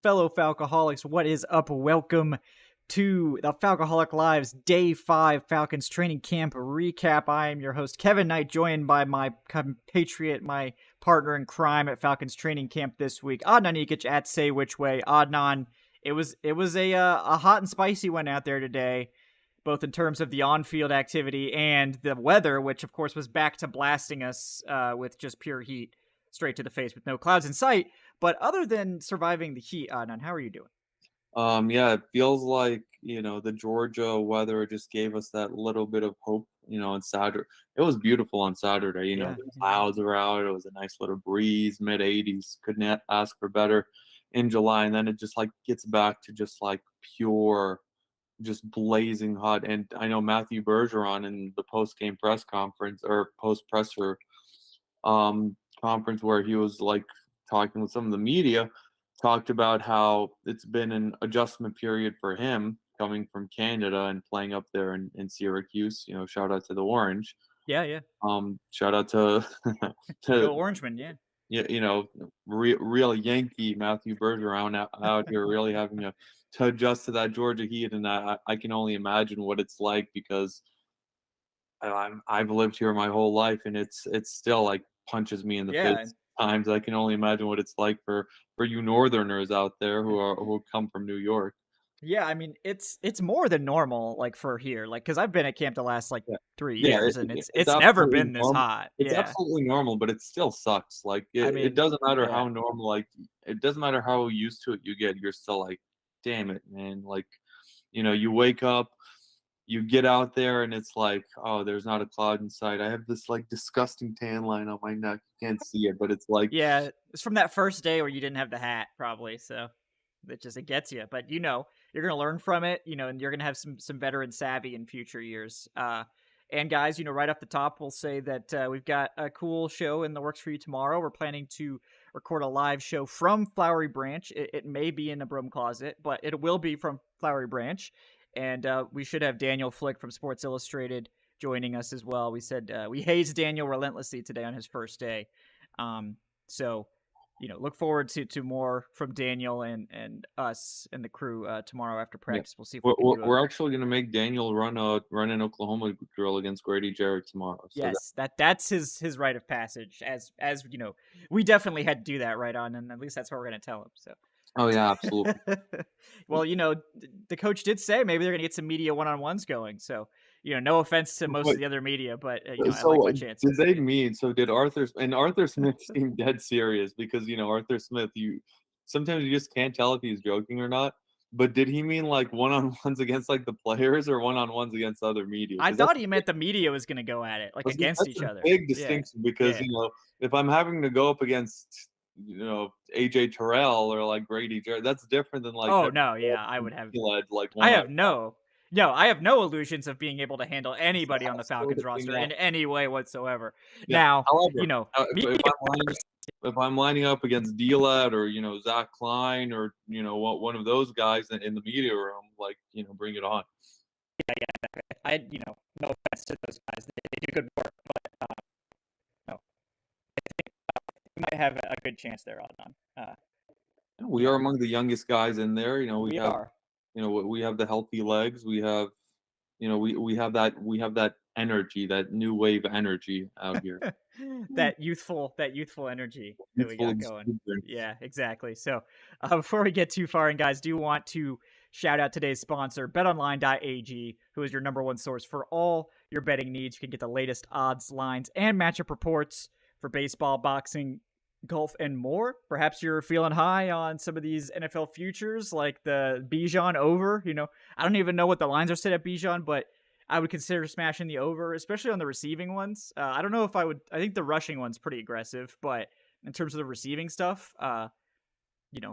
fellow Falcoholics, what is up? Welcome to the Falcoholic Live's Day 5 Falcons training camp recap. I am your host, Kevin Knight, joined by my compatriot, my partner in crime at Falcons training camp this week, Adnan Ikic at Say Which Way. Adnan, it was a hot and spicy one out there today, both in terms of the on-field activity and the weather, which of course was back to blasting us with just pure heat straight to the face with no clouds in sight. But other than surviving the heat, Adnan, how are you doing? Yeah, it feels like, the Georgia weather just gave us that little bit of hope, on Saturday. It was beautiful on Saturday, Yeah. the clouds were out. It was a nice little breeze, mid 80s. Couldn't ask for better in July. And then it just like gets back to just like pure, just blazing hot. And I know Matthew Bergeron in the post-game press conference or post-presser conference where he was like talking with some of the media, talked about how it's been an adjustment period for him coming from Canada and playing up there in Syracuse. Shout out to the Orange. Yeah. Shout out to Go Orangeman, yeah. Real Yankee Matthew Bergeron out here really having to adjust to that Georgia heat, and I can only imagine what it's like because I've lived here my whole life, and it's still like punches me in the face times. I can only imagine what it's like for you Northerners out there who come from New York. Yeah, I mean it's more than normal, like for here, like because I've been at camp the last 3 years, and it's never been this hot. It's absolutely normal, but it still sucks. Like it doesn't matter how normal, like it doesn't matter how used to it you get. You're still like, damn it, man. Like, you wake up, you get out there, and it's like, oh, there's not a cloud in sight. I have this like disgusting tan line on my neck. You can't see it, but it's like, yeah, it's from that first day where you didn't have the hat, probably. So it gets you, but you're gonna learn from it, and you're gonna have some veteran savvy in future years. And guys, right off the top, we'll say that we've got a cool show in the works for you tomorrow. We're planning to record a live show from Flowery Branch. It may be in a broom closet, but it will be from Flowery Branch. And we should have Daniel Flick from Sports Illustrated joining us as well. We said we hazed Daniel relentlessly today on his first day. So, look forward to more from Daniel and us and the crew tomorrow after practice. We'll see if we're actually going to make Daniel run an Oklahoma drill against Grady Jarrett tomorrow. So yes, that's his rite of passage. As we definitely had to do that right on, and at least that's what we're going to tell him. So. Oh yeah, absolutely. Well, the coach did say maybe they're going to get some media one-on-ones going. So, no offense to most of the other media, but I like my chances. Did they mean? So did Arthur Smith seem dead serious because Arthur Smith, sometimes you just can't tell if he's joking or not. But did he mean like one-on-ones against like the players or one-on-ones against other media? I thought he meant the media was going to go at it like against each other. Big distinction because if I'm having to go up against AJ Terrell or like Grady Jarrett, that's different than like. Oh no, yeah, I would have. Like I have no illusions of being able to handle anybody on the Falcons roster in any way whatsoever. Yeah. Now, however, if I'm lining up against D-Lad or Zach Klein or one of those guys in the media room, like bring it on. Yeah. I no offense to those guys, they do good work, but no, I think we might have a good chance there, Adnan. We are among the youngest guys in there. We are. We have the healthy legs. We have, we have that energy, that new wave energy out here. that youthful energy that we got going. Yeah, exactly. So before we get too far, and guys, do want to shout out today's sponsor, betonline.ag, who is your number one source for all your betting needs. You can get the latest odds, lines, and matchup reports for baseball, boxing, golf, and more. Perhaps you're feeling high on some of these NFL futures like the Bijan over. I don't even know what the lines are set at Bijan, but I would consider smashing the over, especially on the receiving ones. I don't know if I would. I think the rushing one's pretty aggressive, but in terms of the receiving stuff,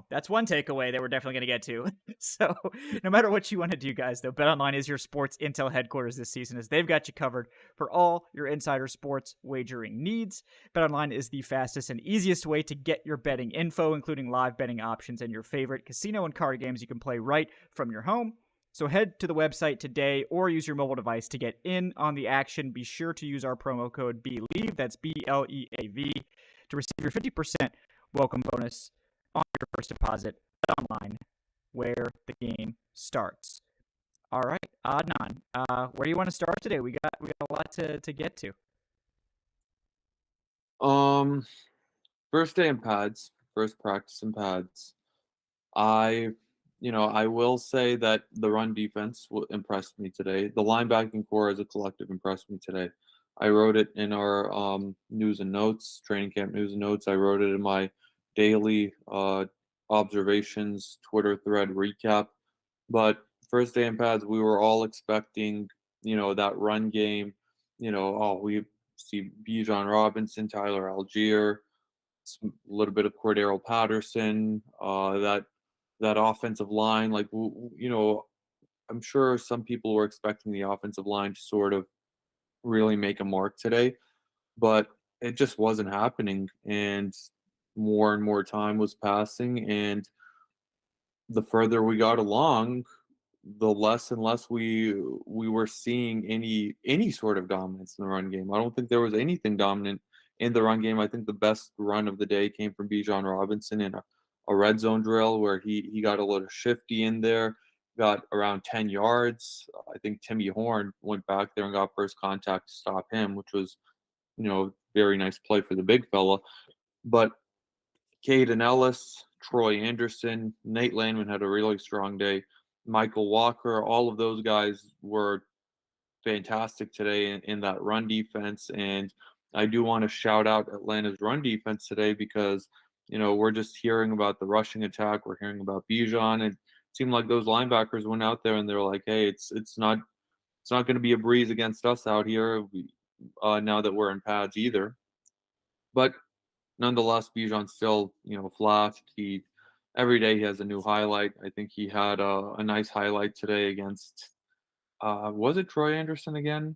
that's one takeaway that we're definitely going to get to. So no matter what you want to do, guys, though, BetOnline is your sports intel headquarters this season, as they've got you covered for all your insider sports wagering needs. BetOnline is the fastest and easiest way to get your betting info, including live betting options and your favorite casino and card games you can play right from your home. So head to the website today or use your mobile device to get in on the action. Be sure to use our promo code BELIEVE, that's BLEAV, to receive your 50% welcome bonus on your first deposit BetOnline, where the game starts. All right, Adnan, where do you want to start today? We got a lot to get to. First day in pads, first practice in pads. I, I will say that the run defense impressed me today. The linebacking core as a collective impressed me today. I wrote it in our news and notes, training camp news and notes. I wrote it in my daily observations Twitter thread recap. But first day in pads, we were all expecting, that run game. We see Bijan Robinson, Tyler Algier, a little bit of Cordero Patterson, that offensive line. Like, I'm sure some people were expecting the offensive line to sort of really make a mark today, but it just wasn't happening. And more time was passing, and the further we got along, the less and less we were seeing any sort of dominance in the run game. I don't think there was anything dominant in the run game. I think the best run of the day came from Bijan Robinson in a red zone drill where he got a little shifty in there, got around 10 yards. I think Timmy Horn went back there and got first contact to stop him, which was, very nice play for the big fella. But Caden Ellis, Troy Anderson, Nate Landman had a really strong day. Michael Walker, all of those guys were fantastic today in that run defense. And I do want to shout out Atlanta's run defense today because, we're just hearing about the rushing attack. We're hearing about Bijan. And it seemed like those linebackers went out there and they're like, hey, it's not going to be a breeze against us out here now that we're in pads either. But nonetheless, Bijan still, flashed. Every day he has a new highlight. I think he had a nice highlight today against. Was it Troy Anderson again?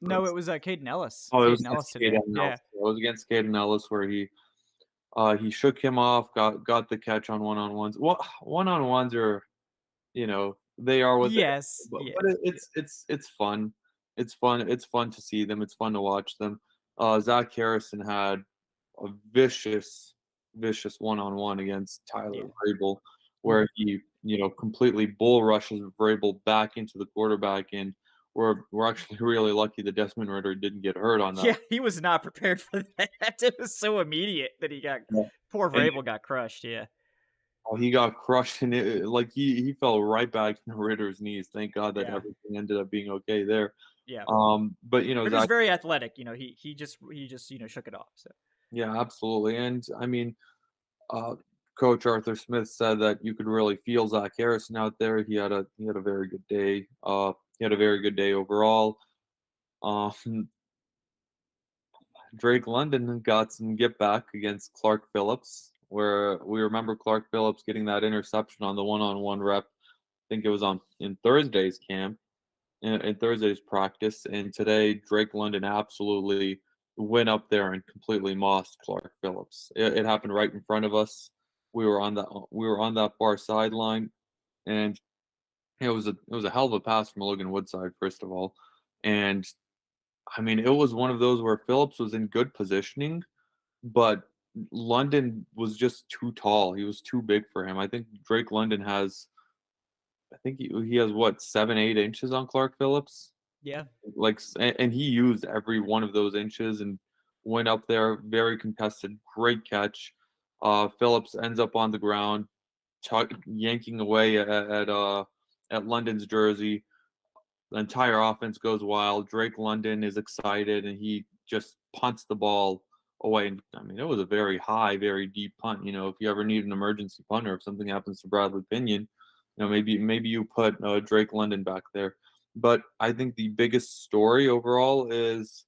No, it was Caden Ellis. Oh, it was Caden Ellis against today. Caden Yeah. Ellis. It was against Caden Ellis where he shook him off, got the catch on one-on-ones. Well, one-on-ones are, they are what yes, they are. yes. But it's fun. It's fun. It's fun to see them. It's fun to watch them. Zach Harrison had a vicious one-on-one against Tyler Vrabel, where he, completely bull rushes Vrabel back into the quarterback, and we're actually really lucky that Desmond Ridder didn't get hurt on that. Yeah, he was not prepared for that. It was so immediate that poor Vrabel got crushed. Yeah. Oh, he got crushed, and he fell right back into Ridder's knees. Thank God that everything ended up being okay there. Yeah. But Ridder's very athletic. He just shook it off. So. Yeah, absolutely. And I mean, Coach Arthur Smith said that you could really feel Zach Harrison out there. He had a very good day. He had a very good day overall. Drake London got some get back against Clark Phillips, where we remember Clark Phillips getting that interception on the one-on-one rep. I think it was in Thursday's camp, in Thursday's practice, and today Drake London absolutely went up there and completely mossed Clark Phillips. It happened right in front of us. We were on that far sideline, and it was a hell of a pass from Logan Woodside, first of all. And I mean, it was one of those where Phillips was in good positioning, but London was just too tall. He was too big for him. I think Drake London has, he has what, 7-8 inches on Clark Phillips. Yeah. And he used every one of those inches and went up there, very contested, great catch. Phillips ends up on the ground, yanking away at London's jersey. The entire offense goes wild. Drake London is excited, and he just punts the ball away. I mean, it was a very high, very deep punt. If you ever need an emergency punter, if something happens to Bradley Pinion, maybe you put Drake London back there. But I think the biggest story overall is,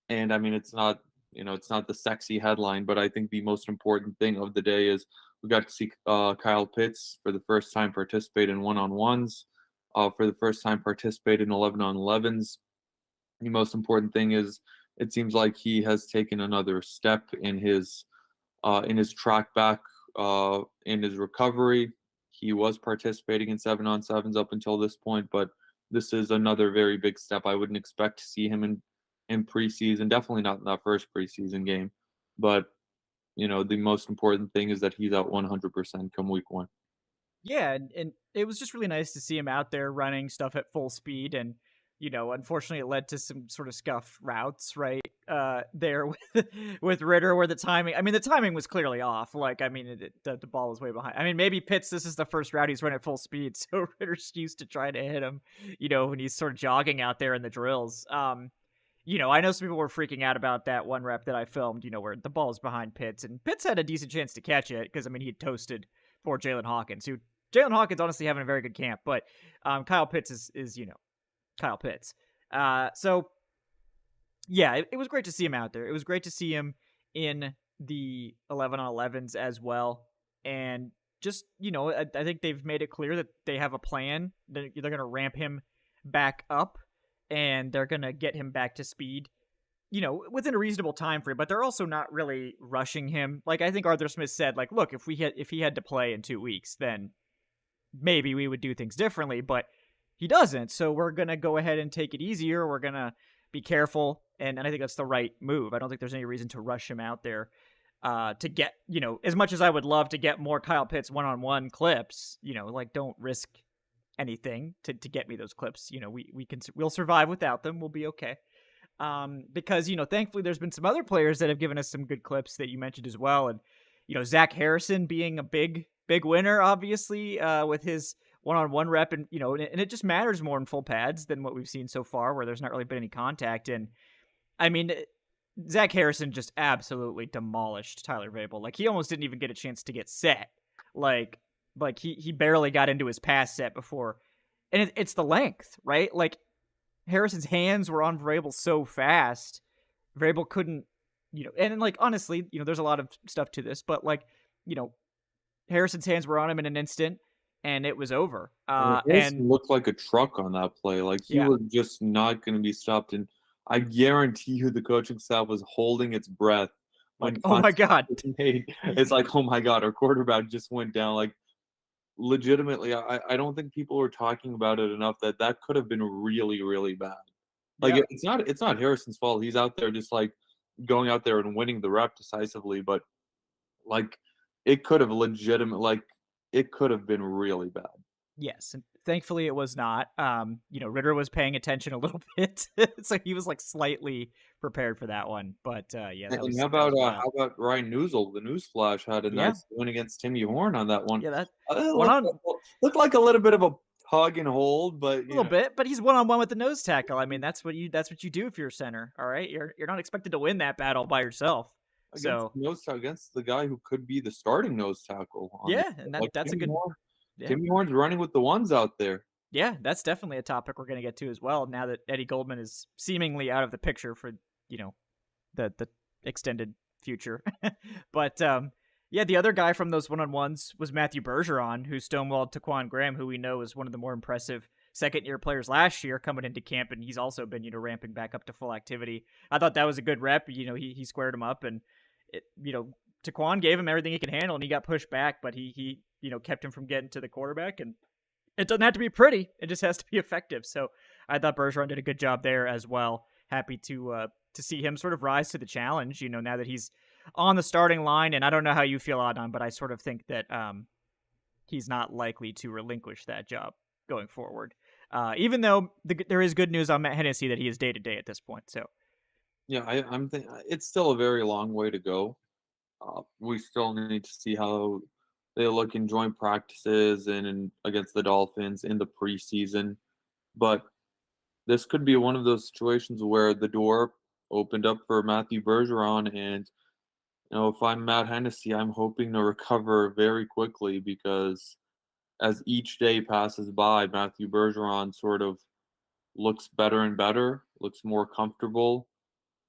and I mean, it's not the sexy headline, but I think the most important thing of the day is we got to see Kyle Pitts for the first time participate in one-on-ones. For the first time participate in 11-on-11s. The most important thing is it seems like he has taken another step in his track back in his recovery. He was participating in 7-on-7s up until this point, but this is another very big step. I wouldn't expect to see him in preseason, definitely not in that first preseason game. But the most important thing is that he's at 100% come week 1. Yeah, and it was just really nice to see him out there running stuff at full speed, and unfortunately, it led to some sort of scuffed routes, right? There with Ritter, where the timing was clearly off. Like, I mean, the ball was way behind. I mean, maybe Pitts, this is the first route he's run at full speed, so Ritter's used to trying to hit him, when he's sort of jogging out there in the drills. I know some people were freaking out about that one rep that I filmed, where the ball is behind Pitts, and Pitts had a decent chance to catch it because, I mean, he had toasted poor Jalen Hawkins, who Jalen Hawkins honestly having a very good camp, but Kyle Pitts is Kyle Pitts. So yeah, it was great to see him out there. It was great to see him in the 11-on-11s as well, and just I think they've made it clear that they have a plan. They're going to ramp him back up, and they're going to get him back to speed, within a reasonable time frame, but they're also not really rushing him. Like, I think Arthur Smith said, like, look, if he had to play in 2 weeks, then maybe we would do things differently, but he doesn't. So we're going to go ahead and take it easier. We're going to be careful. And I think that's the right move. I don't think there's any reason to rush him out there to get, as much as I would love to get more Kyle Pitts one-on-one clips, like, don't risk anything to get me those clips. We'll survive without them. We'll be okay. Because, thankfully there's been some other players that have given us some good clips that you mentioned as well. And, Zach Harrison being a big winner, obviously, with his one-on-one rep, and, and it just matters more in full pads than what we've seen so far, where there's not really been any contact. And I mean, Zach Harrison just absolutely demolished Tyler Vabel. Like, he almost didn't even get a chance to get set. Like he barely got into his pass set before. And it's the length, right? Like, Harrison's hands were on Vrabel so fast, Vrabel couldn't, and like, honestly, there's a lot of stuff to this, but like, Harrison's hands were on him in an instant, and it was over. And looked like a truck on that play. Like, he was just not going to be stopped. And I guarantee you the coaching staff was holding its breath. Like, oh my God. It's like, oh my God, our quarterback just went down. Like, legitimately, I don't think people were talking about it enough that could have been really, really bad. Like, it's not Harrison's fault. He's out there just, like, going out there and winning the rep decisively. But, like, it could have it could have been really bad. Yes, and thankfully it was not. Ritter was paying attention a little bit, so he was like slightly prepared for that one. But yeah, that was. How about Ryan Newsel? The Newsflash had a nice win against Timmy Horn on that one. Yeah, that looked like a little bit of a hug and hold, but a little bit. But he's one-on-one with the nose tackle. I mean, that's what you do if you're a center. All right, you're not expected to win that battle by yourself. Against the guy who could be the starting nose tackle. And that's a good. Timmy Horn's running with the ones out there. Yeah, that's definitely a topic we're going to get to as well, now that Eddie Goldman is seemingly out of the picture for, the extended future. But, the other guy from those one-on-ones was Matthew Bergeron, who stonewalled Taquan Graham, who we know is one of the more impressive second-year players last year coming into camp, and he's also been, ramping back up to full activity. I thought that was a good rep. He squared him up, and, Taquan gave him everything he could handle, and he got pushed back, but he kept him from getting to the quarterback. And it doesn't have to be pretty. It just has to be effective. So I thought Bergeron did a good job there as well. Happy to see him sort of rise to the challenge, now that he's on the starting line. And I don't know how you feel, Adnan, but I sort of think that he's not likely to relinquish that job going forward. Even though there is good news on Matt Hennessy that he is day-to-day at this point. So yeah, I'm thinking it's still a very long way to go. We still need to see how they look in joint practices and against the Dolphins in the preseason. But this could be one of those situations where the door opened up for Matthew Bergeron. And, if I'm Matt Hennessy, I'm hoping to recover very quickly, because as each day passes by, Matthew Bergeron sort of looks better and better, looks more comfortable.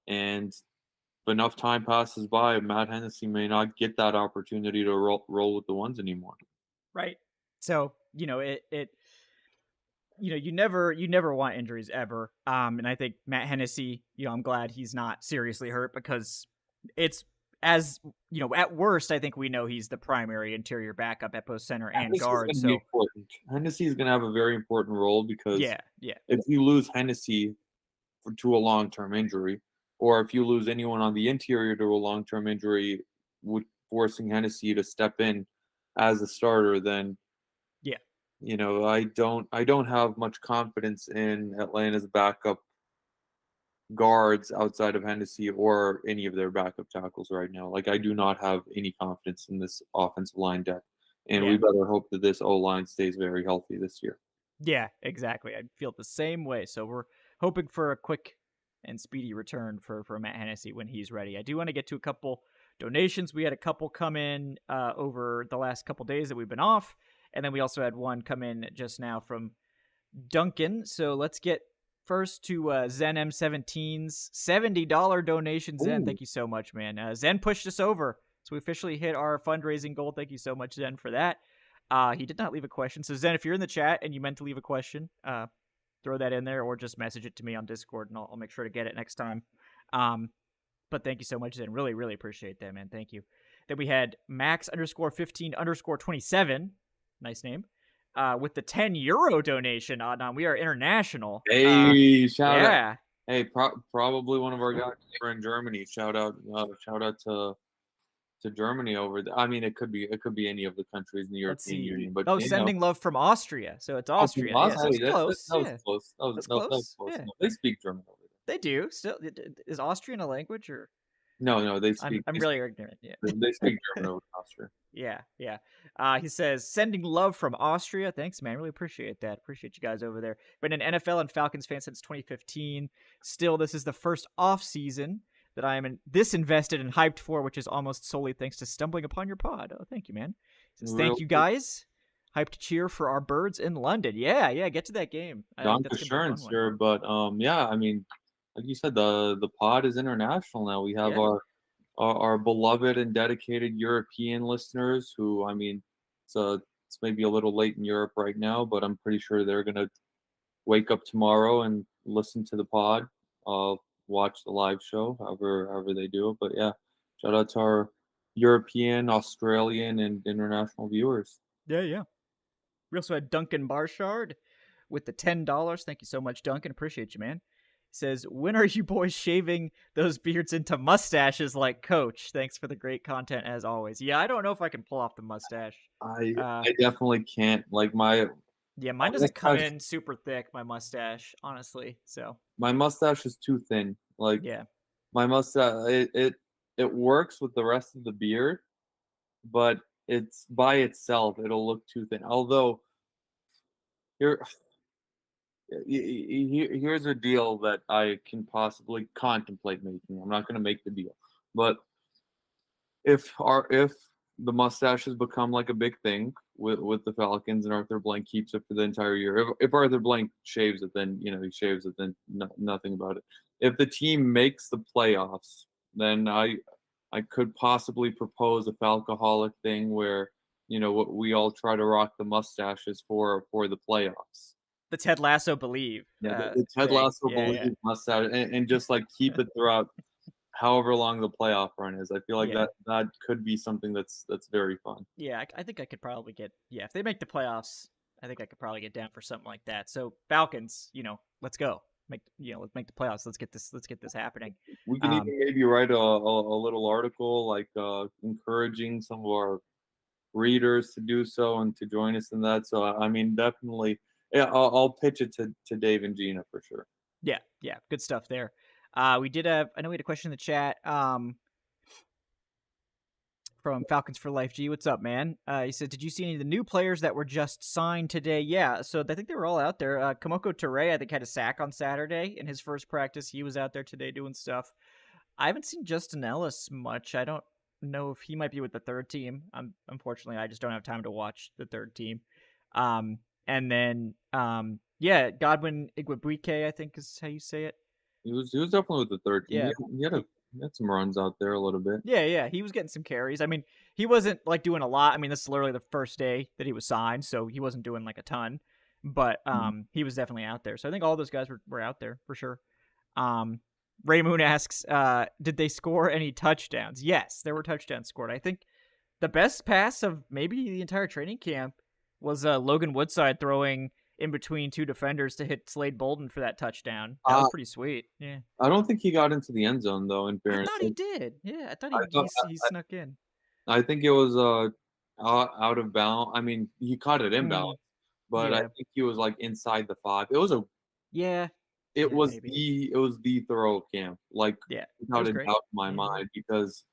And if enough time passes by, Matt Hennessy may not get that opportunity to roll with the ones anymore. Right. So, you never want injuries ever. And I think Matt Hennessy, I'm glad he's not seriously hurt, because it's, as at worst, I think we know he's the primary interior backup at both center and guard. So Hennessy is going to have a very important role, because if you lose Hennessy to a long-term injury, or if you lose anyone on the interior to a long-term injury, forcing Hennessy to step in as a starter, then Yeah. I don't have much confidence in Atlanta's backup guards outside of Hennessy or any of their backup tackles right now. Like, I do not have any confidence in this offensive line depth, and Yeah. we better hope that this O-line stays very healthy this year. Yeah, exactly. I feel the same way. So we're hoping for a quick and speedy return for Matt Hennessy when he's ready. I do want to get to a couple donations. We had a couple come in over the last couple days that we've been off, and then we also had one come in just now from Duncan. So let's get first to Zen M17's $70 donation. Zen, Ooh. thank you so much, man. Zen pushed us over, so we officially hit our fundraising goal. Thank you so much, Zen, for that. He did not leave a question. So Zen, if you're in the chat and you meant to leave a question, throw that in there or just message it to me on Discord, and I'll make sure to get it next time. But thank you so much, Zen. Really, really appreciate that, man. Thank you. Then we had Max_15_27. Nice name. With the €10 donation, Adnan. We are international. Hey, shout out. Hey, probably one of our guys over in Germany. Shout out to Germany over there. I mean, it could be any of the countries in the European Union. But sending love from Austria. So it's Austria. From Yeah, so it's close. That was close. That was close. Yeah. No, they speak German over there. They do. Still, is Austrian a language or? No, they speak. I'm really ignorant. Yeah. They speak German over in Austria. Yeah. He says, sending love from Austria. Thanks, man. Really appreciate that. Appreciate you guys over there. Been an NFL and Falcons fan since 2015. Still, this is the first off season that I am this invested and hyped for, which is almost solely thanks to stumbling upon your pod. Oh, thank you, man. He says, thank you, guys. Hyped to cheer for our birds in London. Yeah. Get to that game. Assurance here, but yeah. I mean, like you said, the pod is international now. We have our beloved and dedicated European listeners who, I mean, it's maybe a little late in Europe right now, but I'm pretty sure they're gonna wake up tomorrow and listen to the pod, watch the live show, however they do it. But yeah, shout out to our European, Australian, and international viewers. Yeah. We also had Duncan Barshard with the $10. Thank you so much, Duncan. Appreciate you, man. He says, when are you boys shaving those beards into mustaches like Coach? Thanks for the great content as always. Yeah, I don't know if I can pull off the mustache. I definitely can't. Like mine doesn't come in super thick, my mustache, honestly. So my mustache is too thin. Like, yeah, my mustache it works with the rest of the beard, but it's by itself it'll look too thin. Although here's a deal that I can possibly contemplate making. I'm not going to make the deal, but if the mustaches become like a big thing with the Falcons and Arthur Blank keeps it for the entire year, if Arthur Blank shaves it, then he shaves it, then nothing about it. If the team makes the playoffs, then I could possibly propose a Falcoholic thing where we all try to rock the mustaches for the playoffs. The Ted Lasso Believe. Yeah, the Ted Lasso Believe mustache, and just like keep it throughout however long the playoff run is. I feel like that could be something that's very fun. Yeah, I think I could probably get if they make the playoffs, I think I could probably get down for something like that. So Falcons, let's go. Let's make the playoffs. Let's get this happening. We can even maybe write a little article like encouraging some of our readers to do so and to join us in that. So I mean, definitely, yeah, I'll pitch it to Dave and Gina for sure. Yeah, good stuff there. We did I know we had a question in the chat from Falcons for Life G. What's up, man? He said, did you see any of the new players that were just signed today? Yeah, so I think they were all out there. Kamoko Toure, I think, had a sack on Saturday in his first practice. He was out there today doing stuff. I haven't seen Justin Ellis much. I don't know if he might be with the third team. Unfortunately, I just don't have time to watch the third team. And then, Godwin Igwebuike, I think is how you say it. He was definitely with the third team. Yeah. He had some runs out there a little bit. Yeah. He was getting some carries. I mean, he wasn't like doing a lot. I mean, this is literally the first day that he was signed, so he wasn't doing like a ton. But he was definitely out there. So I think all those guys were out there for sure. Ray Moon asks, did they score any touchdowns? Yes, there were touchdowns scored. I think the best pass of maybe the entire training camp was Logan Woodside throwing in between two defenders to hit Slade Bolden for that touchdown. That was pretty sweet. Yeah. I don't think he got into the end zone though. In fairness, I thought he did. Yeah, I thought he snuck in. I think it was out of bounds. I mean, he caught it inbound, Mm, but I yeah. think he was like inside the 5. It was a Yeah. it Yeah, was maybe. the throw of camp, like Yeah. It without was a great. doubt in my Yeah. mind, because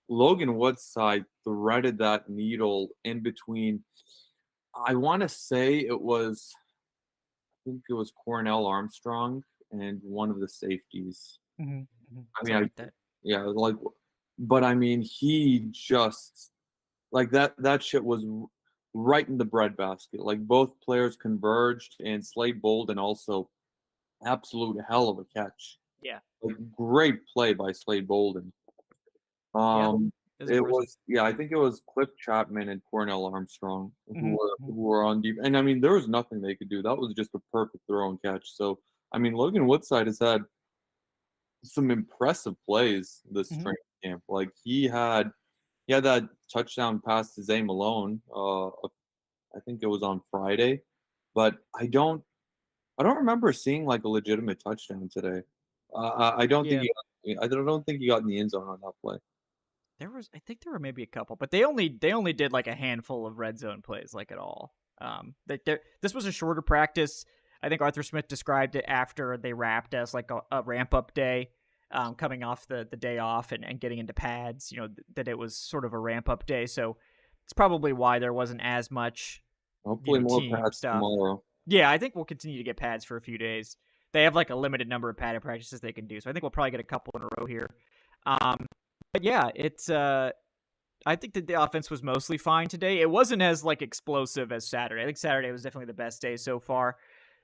Logan Woodside threaded that needle in between. I want to say I think it was Cornell Armstrong and one of the safeties. Mhm, mhm. I mean, Something like that. yeah, like, but I mean, he just like that shit was right in the breadbasket. Like both players converged, and Slade Bolden also absolute hell of a catch. Yeah. Like great play by Slade Bolden. Yeah. Um, It was it impressive. was yeah, I think it was Cliff Chapman and Cornell Armstrong Mhm, who mhm. were on deep, and I mean there was nothing they could do. That was just a perfect throw and catch. So I mean Logan Woodside has had some impressive plays this Mhm. training camp. Like he had that touchdown pass to Zay Malone. I think it was on Friday, but I don't remember seeing like a legitimate touchdown today. I don't think Yeah. I don't think he got in the end zone on that play. I think there were maybe a couple, but they only did like a handful of red zone plays, like at all. This was a shorter practice. I think Arthur Smith described it after they wrapped as like a ramp up day, coming off the day off and getting into pads. That it was sort of a ramp up day, so it's probably why there wasn't as much, Hopefully more team pads stuff. tomorrow. Yeah, I think we'll continue to get pads for a few days. They have like a limited number of padded practices they can do, so I think we'll probably get a couple in a row here. But yeah, it's I think that the offense was mostly fine today. It wasn't as like explosive as Saturday. I think Saturday was definitely the best day so far.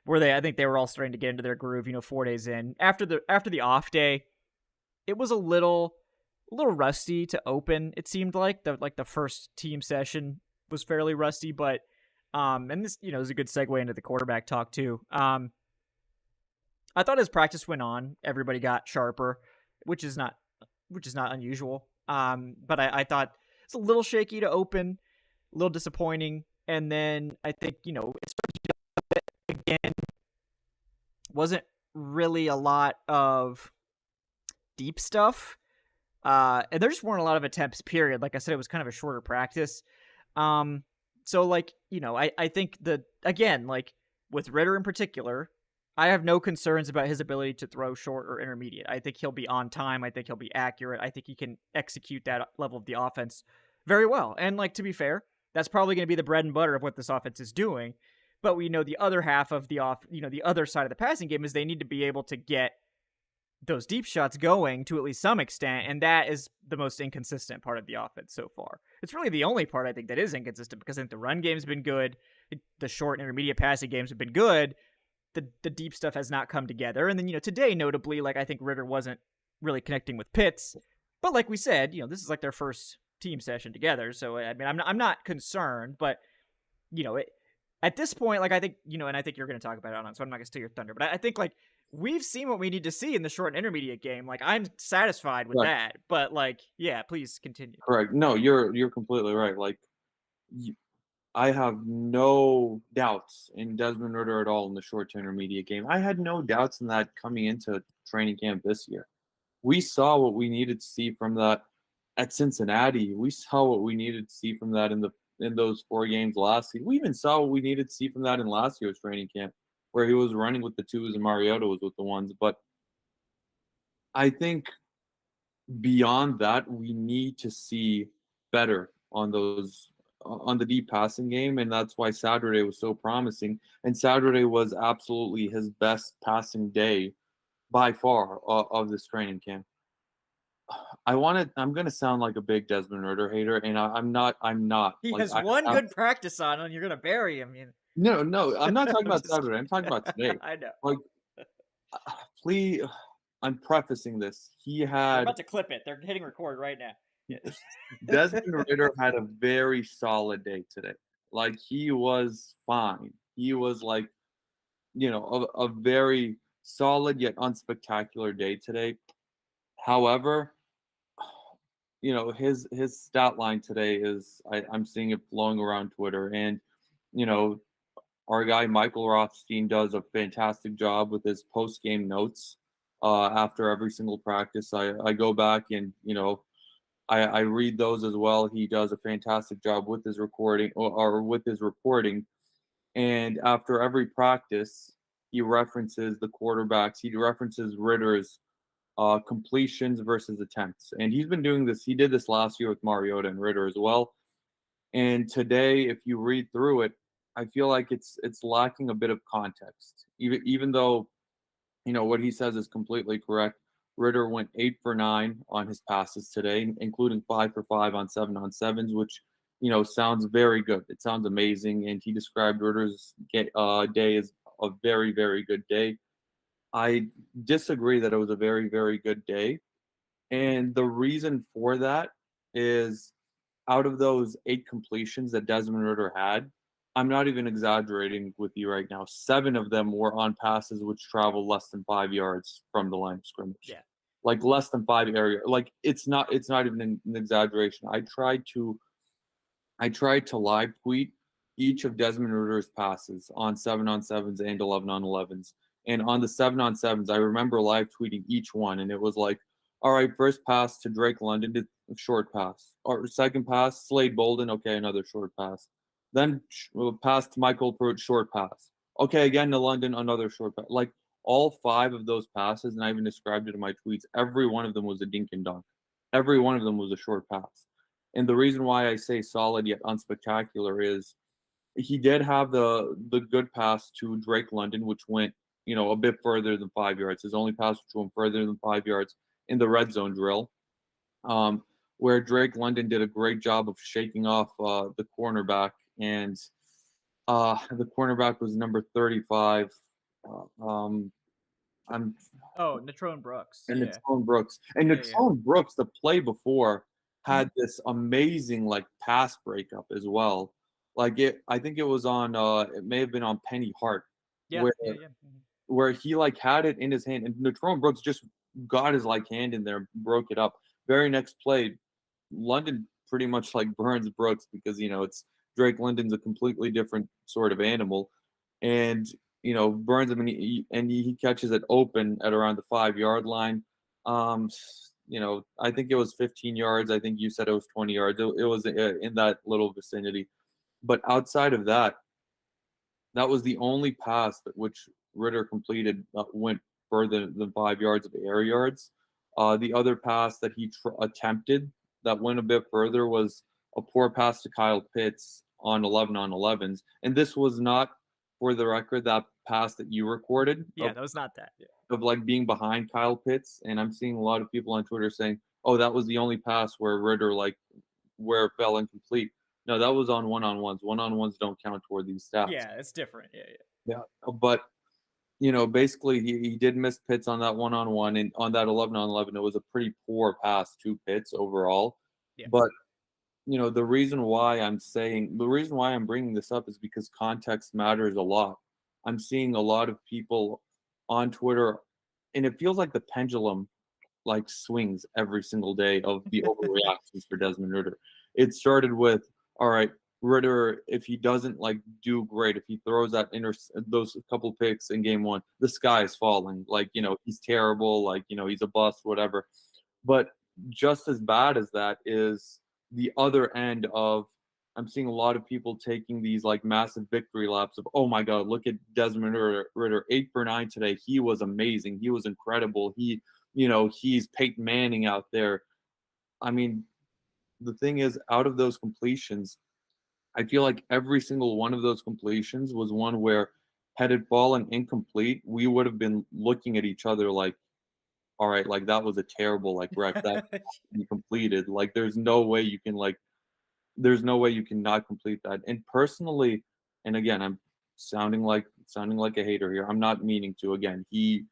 I think they were all starting to get into their groove, 4 days in. After the off day, it was a little rusty to open. It seemed like the first team session was fairly rusty, but and this is a good segue into the quarterback talk too. I thought as practice went on, everybody got sharper, which is not unusual. But I thought it's a little shaky to open, a little disappointing, and then I think it started again. Wasn't really a lot of deep stuff, and there just weren't a lot of attempts. Period. Like I said, it was kind of a shorter practice. Um, so like I think that again, like with Ritter in particular, I have no concerns about his ability to throw short or intermediate. I think he'll be on time. I think he'll be accurate. I think he can execute that level of the offense very well. And like to be fair, that's probably going to be the bread and butter of what this offense is doing. But we know the other half of the other side of the passing game is they need to be able to get those deep shots going to at least some extent, and that is the most inconsistent part of the offense so far. It's really the only part I think that is inconsistent because I think the run game's been good, the short and intermediate passing games have been good. The deep stuff has not come together, and then today notably, like I think Ritter wasn't really connecting with Pitts, but like we said, this is like their first team session together, so I mean I'm not concerned, but it, at this point, like I think and I think you're going to talk about it on, so I'm not going to steal your thunder, but I think like we've seen what we need to see in the short and intermediate game. Like I'm satisfied with Right. that, but like yeah, please continue. Correct. No, you're completely right. Like y I have no doubts in Desmond Ritter at all in the short to intermediate game. I had no doubts in that coming into training camp this year. We saw what we needed to see from that at Cincinnati. We saw what we needed to see from that in those 4 games last season. We even saw what we needed to see from that in last year's training camp, where he was running with the twos and Mariota was with the ones. But I think beyond that, we need to see better on the deep passing game, and that's why Saturday was so promising. And Saturday was absolutely his best passing day by far of this training camp. I'm gonna sound like a big Desmond Ritter hater, and I'm not. I'm not. He Like has I one have good practice on, and you're gonna bury him. no, no. I'm not talking I'm about just Saturday. I'm kidding. talking about today. I know. Like, please. I'm prefacing this. He We're had about to clip it. They're hitting record right now. Desmond Ritter had a very solid day today. Like he was fine. He was like, a very solid yet unspectacular day today. However, his stat line today is I'm seeing it flowing around Twitter, and you know, our guy Michael Rothstein does a fantastic job with his post game notes after every single practice. I go back and I read those as well. He does a fantastic job with his recording or with his reporting. And after every practice, he references the quarterbacks. He references Ritter's completions versus attempts. And he's been doing this. He did this last year with Mariota and Ritter as well. And today, if you read through it, I feel like it's lacking a bit of context. Even though what he says is completely correct. Ritter went 8 for 9 on his passes today, including 5 for 5 on 7-on-7s, which sounds very good. It sounds amazing, and he described Ritter's day as a very, very good day. I disagree that it was a very, very good day, and the reason for that is out of those 8 completions that Desmond Ritter had, I'm not even exaggerating with you right now. 7 of them were on passes which travel less than 5 yards from the line of scrimmage. Yeah. Like less than 5 area. Like it's not even an exaggeration. I tried to live tweet each of Desmond Ritter's passes on 7-on-7s and 11-on-11s. And on the 7-on-7s, I remember live tweeting each one, and it was like, all right, first pass to Drake London, short pass. Or second pass, Slade Bolden, okay, another short pass. Then pass to Michael Pruitt, short pass. Okay, again to London, another short pass. Like all 5 of those passes, and I even described it in my tweets, every one of them was a dink and dunk. Every one of them was a short pass. And the reason why I say solid yet unspectacular is he did have the good pass to Drake London, which went, a bit further than 5 yards. His only pass which went further than 5 yards in the red zone drill, where Drake London did a great job of shaking off the cornerback, and the cornerback was number 35. Natrone Brooks. And Yeah. Natrone Brooks. And Natrone Brooks, the play before, had this amazing pass breakup as well. I think it was on it may have been on Penny Hart. Yeah. Where he had it in his hand, and Natrone Brooks just got his hand in there, broke it up. Very next play, London pretty much burns Brooks because it's Drake London's a completely different sort of animal, and burns him, and he catches it open at around the 5-yard line. I think it was 15 yards. I think you said it was 20 yards. It was in that little vicinity. But outside of that, that was the only pass which Ritter completed went further than 5 yards of air yards. The other pass that he attempted that went a bit further was a poor pass to Kyle Pitts on 11-on-11s. And this was not, for the record, that pass that you recorded. Yeah, that was not that. Yeah. Of being behind Kyle Pitts. And I'm seeing a lot of people on Twitter saying, oh, that was the only pass where Ritter, where it fell incomplete. No, that was on one-on-ones. One-on-ones don't count toward these stats. Yeah, it's different. Yeah. But, basically he did miss Pitts on that one-on-one, and on that 11-on-11, it was a pretty poor pass to Pitts overall. Yeah. But, the reason why I'm bringing this up is because context matters a lot. I'm seeing a lot of people on Twitter, and it feels like the pendulum swings every single day of the overreactions for Desmond Ritter. It started with, all right, Ritter, if he doesn't do great, if he throws those couple picks in game 1, the sky is falling. He's terrible, he's a bust, whatever. But just as bad as that is the other end of, I'm seeing a lot of people taking these massive victory laps of, oh my God, look at Desmond Ritter, 8 for 9 today. He was amazing. He was incredible. He's Peyton Manning out there. I mean, the thing is, out of those completions, I feel like every single one of those completions was one where, had it fallen incomplete, we would have been looking at each other all right, that was a terrible wreck that be completed. There's no way you can not complete that. And personally, and again, I'm sounding like a hater here. I'm not meaning to. Again, he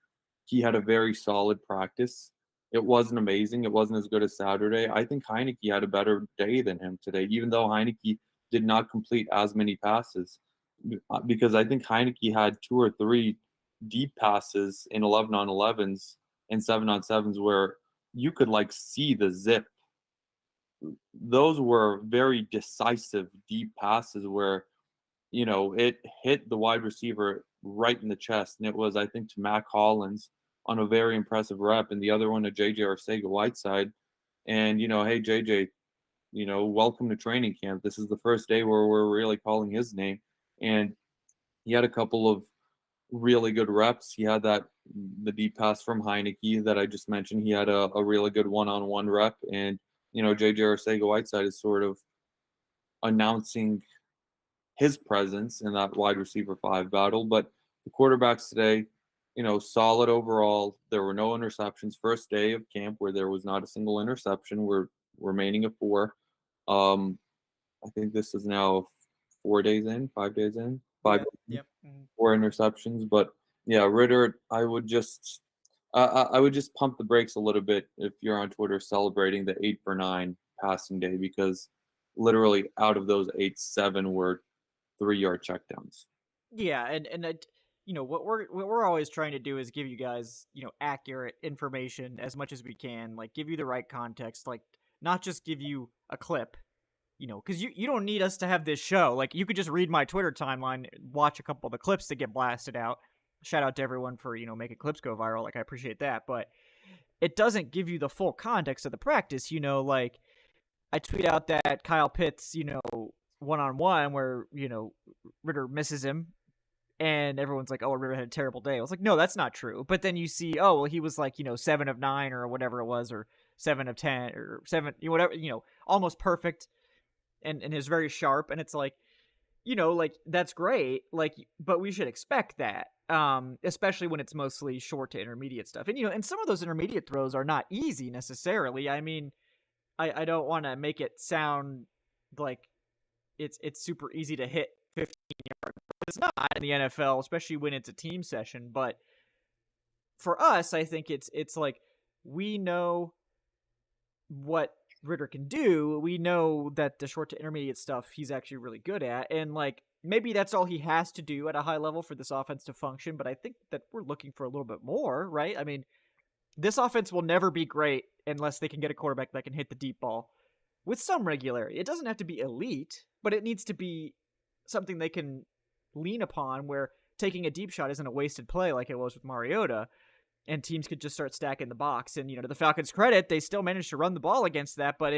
had a very solid practice. It wasn't amazing. It wasn't as good as Saturday. I think Heinicke had a better day than him today, even though Heinicke did not complete as many passes, because I think Heinicke had 2 or 3 deep passes in 11-on-11s and 7-on-7s where you could see the zip. Those were very decisive deep passes where, it hit the wide receiver right in the chest. And it was, I think, to Mac Hollins on a very impressive rep, and the other one to JJ Arcega-Whiteside. And, hey, JJ, welcome to training camp. This is the first day where we're really calling his name. And he had a couple of really good reps. He had the deep pass from Heineke that I just mentioned. He had a really good one-on-one rep. And, JJ Arcega-Whiteside is sort of announcing his presence in that wide receiver 5 battle. But the quarterbacks today, solid overall. There were no interceptions. First day of camp where there was not a single interception. We're remaining at 4. I think this is now 4 days in, 5 days in, 5 days in, Yep. 4 interceptions. But yeah, Ritter, I would just pump the brakes a little bit if you're on Twitter celebrating the 8 for 9 passing day, because literally out of those 8, 7 were 3-yard checkdowns. Yeah, and what we're always trying to do is give you guys, accurate information as much as we can, like give you the right context, like not just give you a clip, because you don't need us to have this show. Like you could just read my Twitter timeline, watch a couple of the clips that get blasted out. Shout out to everyone for, making clips go viral. Like I appreciate that, but it doesn't give you the full context of the practice, like I tweet out that Kyle Pitts, one-on-one where, Ritter misses him and everyone's like, oh, Ritter had a terrible day. I was like, no, that's not true. But then you see, oh, well, he was like, 7 of 9 or whatever it was, or 7 of 10 or 7, whatever, almost perfect and is very sharp. And it's like, like that's great. Like, but we should expect that. Especially when it's mostly short to intermediate stuff. And, and some of those intermediate throws are not easy necessarily. I mean, I don't want to make it sound like it's super easy to hit 15 yards. It's not in the NFL, especially when it's a team session. But for us, I think it's like we know what Ritter can do. We know that the short to intermediate stuff he's actually really good at, and like maybe that's all he has to do at a high level for this offense to function. But I think that we're looking for a little bit more, right? I mean, this offense will never be great unless they can get a quarterback that can hit the deep ball with some regularity. It doesn't have to be elite, but it needs to be something they can lean upon, where taking a deep shot isn't a wasted play like it was with Mariota, and teams could just start stacking the box. And, to the Falcons' credit, they still managed to run the ball against that, but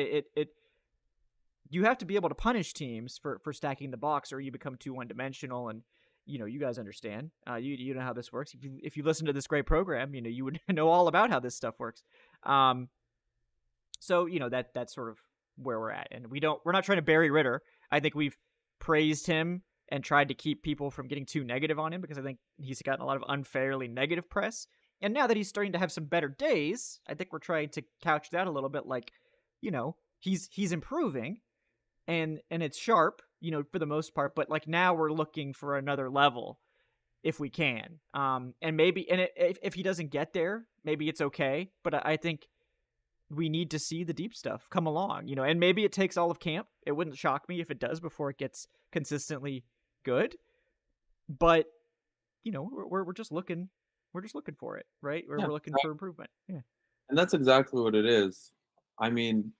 you have to be able to punish teams for stacking the box, or you become too one-dimensional. And you guys understand. You know how this works. If you listen to this great program, you would know all about how this stuff works. So that's sort of where we're at, and we're not trying to bury Ritter. I think we've praised him and tried to keep people from getting too negative on him, because I think he's gotten a lot of unfairly negative press. And now that he's starting to have some better days, I think we're trying to couch that a little bit like, he's improving, and it's sharp, for the most part. But like now we're looking for another level if we can. And maybe, and if he doesn't get there, maybe it's okay. But I think we need to see the deep stuff come along, and maybe it takes all of camp. It wouldn't shock me if it does before it gets consistently good. But, we're just looking. We're just looking for it, right? We're looking for improvement. Yeah. And that's exactly what it is. I mean,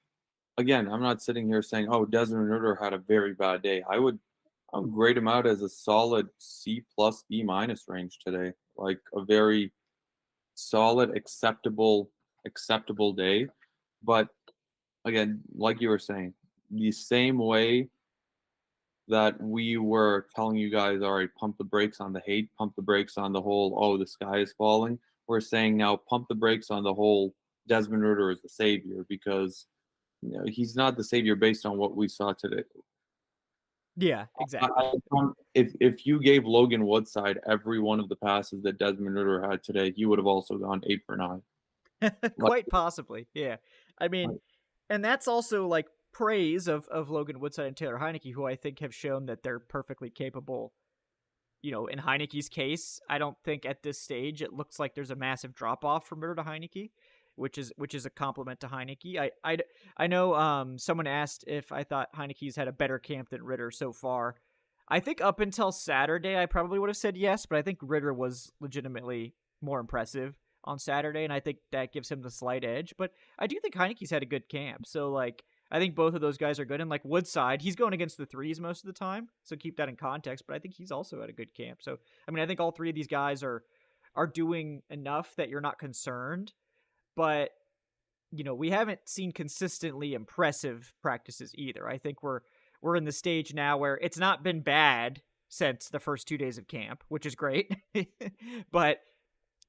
again, I'm not sitting here saying, oh, Desmond Ritter had a very bad day. I would grade him out as a solid C+, B- range today. Like a very solid, acceptable day. But again, like you were saying, the same way that we were telling you guys, all right, pump the brakes on the hate, pump the brakes on the whole, oh, the sky is falling. We're saying now pump the brakes on the whole Desmond Ritter is the savior, because he's not the savior based on what we saw today. Yeah, exactly. If you gave Logan Woodside every one of the passes that Desmond Ritter had today, he would have also gone 8 for 9. Quite possibly, yeah. I mean, and that's also like praise of Logan Woodside and Taylor Heineke, who I think have shown that they're perfectly capable. In Heineke's case, I don't think at this stage it looks like there's a massive drop off from Ritter to Heineke, which is a compliment to Heineke. I know someone asked if I thought Heineke's had a better camp than Ritter so far. I think up until Saturday, I probably would have said yes, but I think Ritter was legitimately more impressive on Saturday, and I think that gives him the slight edge. But I do think Heineke's had a good camp, so like I think both of those guys are good. And like Woodside, he's going against the threes most of the time, so keep that in context. But I think he's also at a good camp. So I mean, I think all three of these guys are doing enough that you're not concerned. But we haven't seen consistently impressive practices either. I think we're in the stage now where it's not been bad since the first 2 days of camp, which is great. But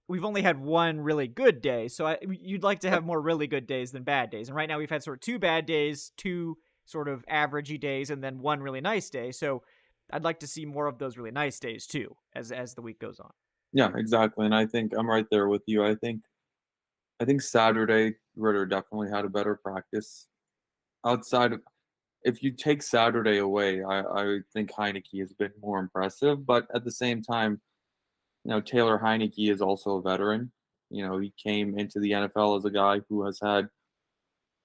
we've only had one really good day, so you'd like to have more really good days than bad days. And right now we've had sort of 2 bad days, 2 sort of averagey days, and then 1 really nice day. So I'd like to see more of those really nice days too, as the week goes on. Yeah, exactly. And I think I'm right there with you. I think Saturday Ritter definitely had a better practice. Outside of if you take Saturday away, I think Heineke has been more impressive. But at the same time, Taylor Heineke is also a veteran. He came into the NFL as a guy who has had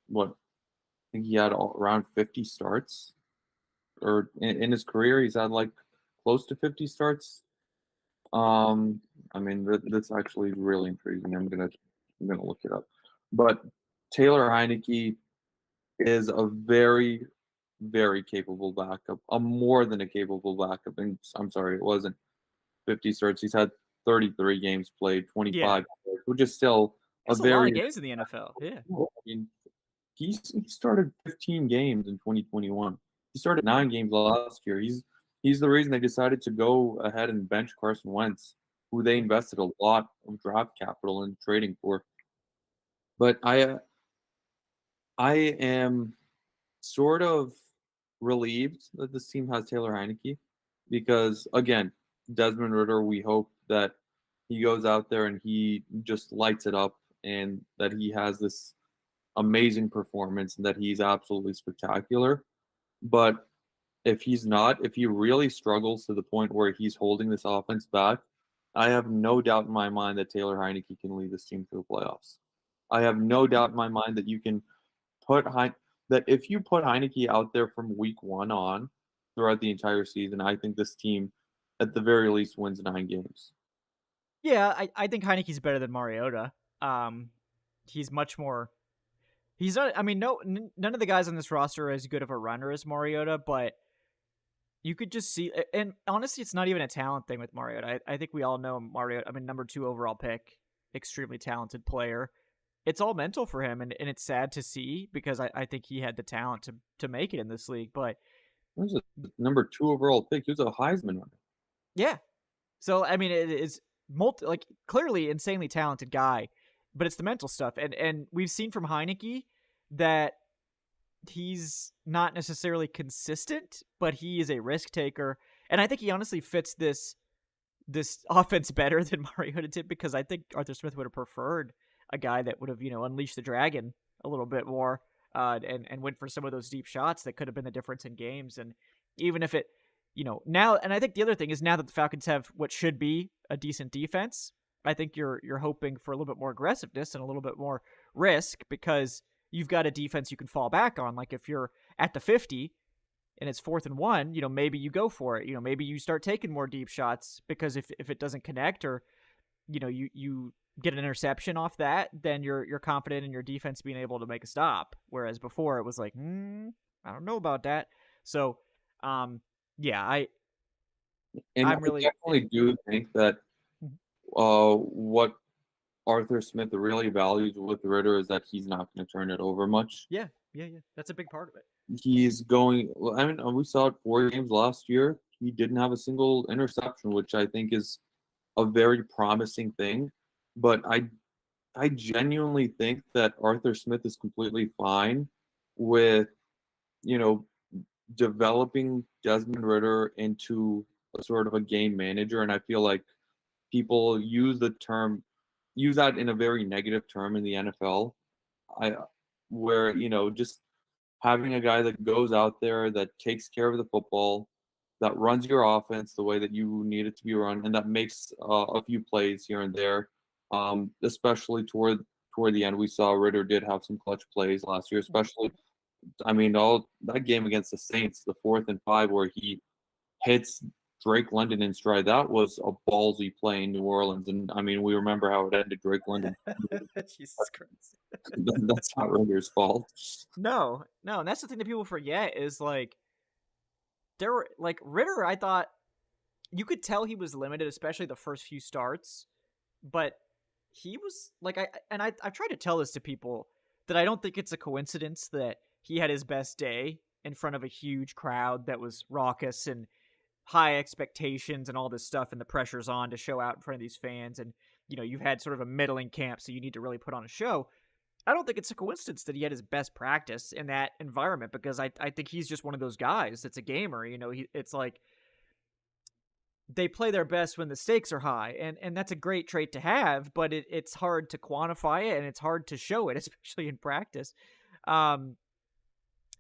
what I think he had around 50 starts, or in his career, he's had like close to 50 starts. I mean that's actually really intriguing. I'm gonna look it up. But Taylor Heineke is a very, very capable backup, a more than a capable backup. And I'm sorry, it wasn't 50 starts. He's had 33 games played, Yeah, 25 starts, which is still a that's a lot very. of games in the NFL. Yeah. I mean, he started 15 games in 2021. He started 9 games last year. He's the reason they decided to go ahead and bench Carson Wentz, who they invested a lot of draft capital in trading for. But I am sort of relieved that this team has Taylor Heineke because, again, Desmond Ritter, we hope that he goes out there and he just lights it up and that he has this amazing performance and that he's absolutely spectacular. But if he's not, if he really struggles to the point where he's holding this offense back, I have no doubt in my mind that Taylor Heineke can lead this team to the playoffs. I have no doubt in my mind that you can put that if you put Heineke out there from week one on throughout the entire season, I think this team, at the very least, wins 9 games. Yeah, I think Heineke's better than Mariota. Um, he's much more. He's not. I mean, none of the guys on this roster are as good of a runner as Mariota, but you could just see. And honestly, it's not even a talent thing with Mariota. I think we all know Mariota. I mean, number 2 overall pick, extremely talented player. It's all mental for him, and it's sad to see because I think he had the talent to make it in this league. But He was a number 2 overall pick. He was a Heisman runner. yeah, so I mean, it is clearly insanely talented guy, but it's the mental stuff, and we've seen from Heineke that he's not necessarily consistent, but he is a risk taker, and I think he honestly fits this offense better than Mariota did because I think Arthur Smith would have preferred a guy that would have unleashed the dragon a little bit more, and went for some of those deep shots that could have been the difference in games, and even if it now, and I think the other thing is now that the Falcons have what should be a decent defense, I think you're hoping for a little bit more aggressiveness and a little bit more risk because you've got a defense you can fall back on. Like if you're at the 50 and it's 4th and 1, maybe you go for it. Maybe you start taking more deep shots because if it doesn't connect or you get an interception off that, then you're confident in your defense being able to make a stop. Whereas before it was like, I don't know about that. So, yeah, I'm really definitely do think that what Arthur Smith really values with Ritter is that he's not going to turn it over much. yeah. That's a big part of it. He's going. I mean, we saw it 4 games last year. He didn't have a single interception, which I think is a very promising thing. But I genuinely think that Arthur Smith is completely fine with, you know, developing Desmond Ritter into a sort of a game manager. And I feel like people use that in a very negative term in the NFL. Where, just having a guy that goes out there that takes care of the football, that runs your offense the way that you need it to be run, and that makes a few plays here and there. Especially toward the end, we saw Ritter did have some clutch plays last year, especially. I mean, all that game against the Saints, the 4th and 5, where he hits Drake London in stride. That was a ballsy play in New Orleans, and I mean, we remember how it ended. Drake London. Jesus Christ. That's not Ritter's fault. No, and that's the thing that people forget is like there were like Ritter. I thought you could tell he was limited, especially the first few starts, but he was like I've tried to tell this to people that I don't think it's a coincidence that he had his best day in front of a huge crowd that was raucous and high expectations and all this stuff, and the pressure's on to show out in front of these fans. And, you've had sort of a middling camp, so you need to really put on a show. I don't think it's a coincidence that he had his best practice in that environment, because I think he's just one of those guys that's a gamer. It's like they play their best when the stakes are high, and that's a great trait to have, but it's hard to quantify it, and it's hard to show it, especially in practice. And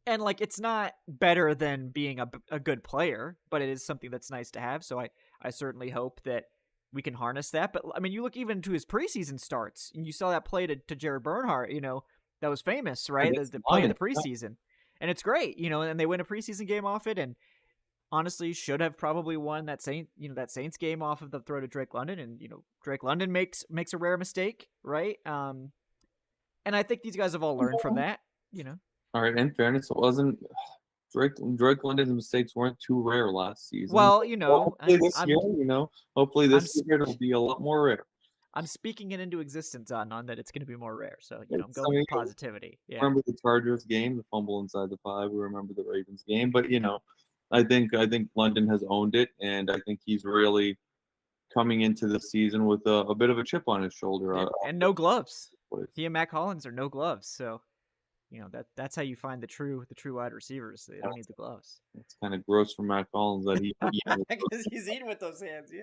like, it's not better than being a good player, but it is something that's nice to have. So I certainly hope that we can harness that. But I mean, you look even to his preseason starts, and you saw that play to Jared Bernhardt, that was famous, right? The play in the preseason. And it's great, and they win a preseason game off it. And honestly, should have probably won that Saints game off of the throw to Drake London. And, Drake London makes a rare mistake, right? And I think these guys have all learned from that, All right, in fairness, it wasn't Drake London's mistakes weren't too rare last season. Well, hopefully hopefully this year it'll be a lot more rare. I'm speaking it into existence on that it's going to be more rare. So, I'm going with positivity. Yeah. Remember the Chargers game, the fumble inside the 5. We remember the Ravens game, but I think London has owned it, and I think he's really coming into the season with a bit of a chip on his shoulder. And no gloves. He and Matt Collins are no gloves, so that's how you find the true wide receivers. They don't need the gloves. It's kind of gross for Matt Collins that because he's eating with those hands. Yeah.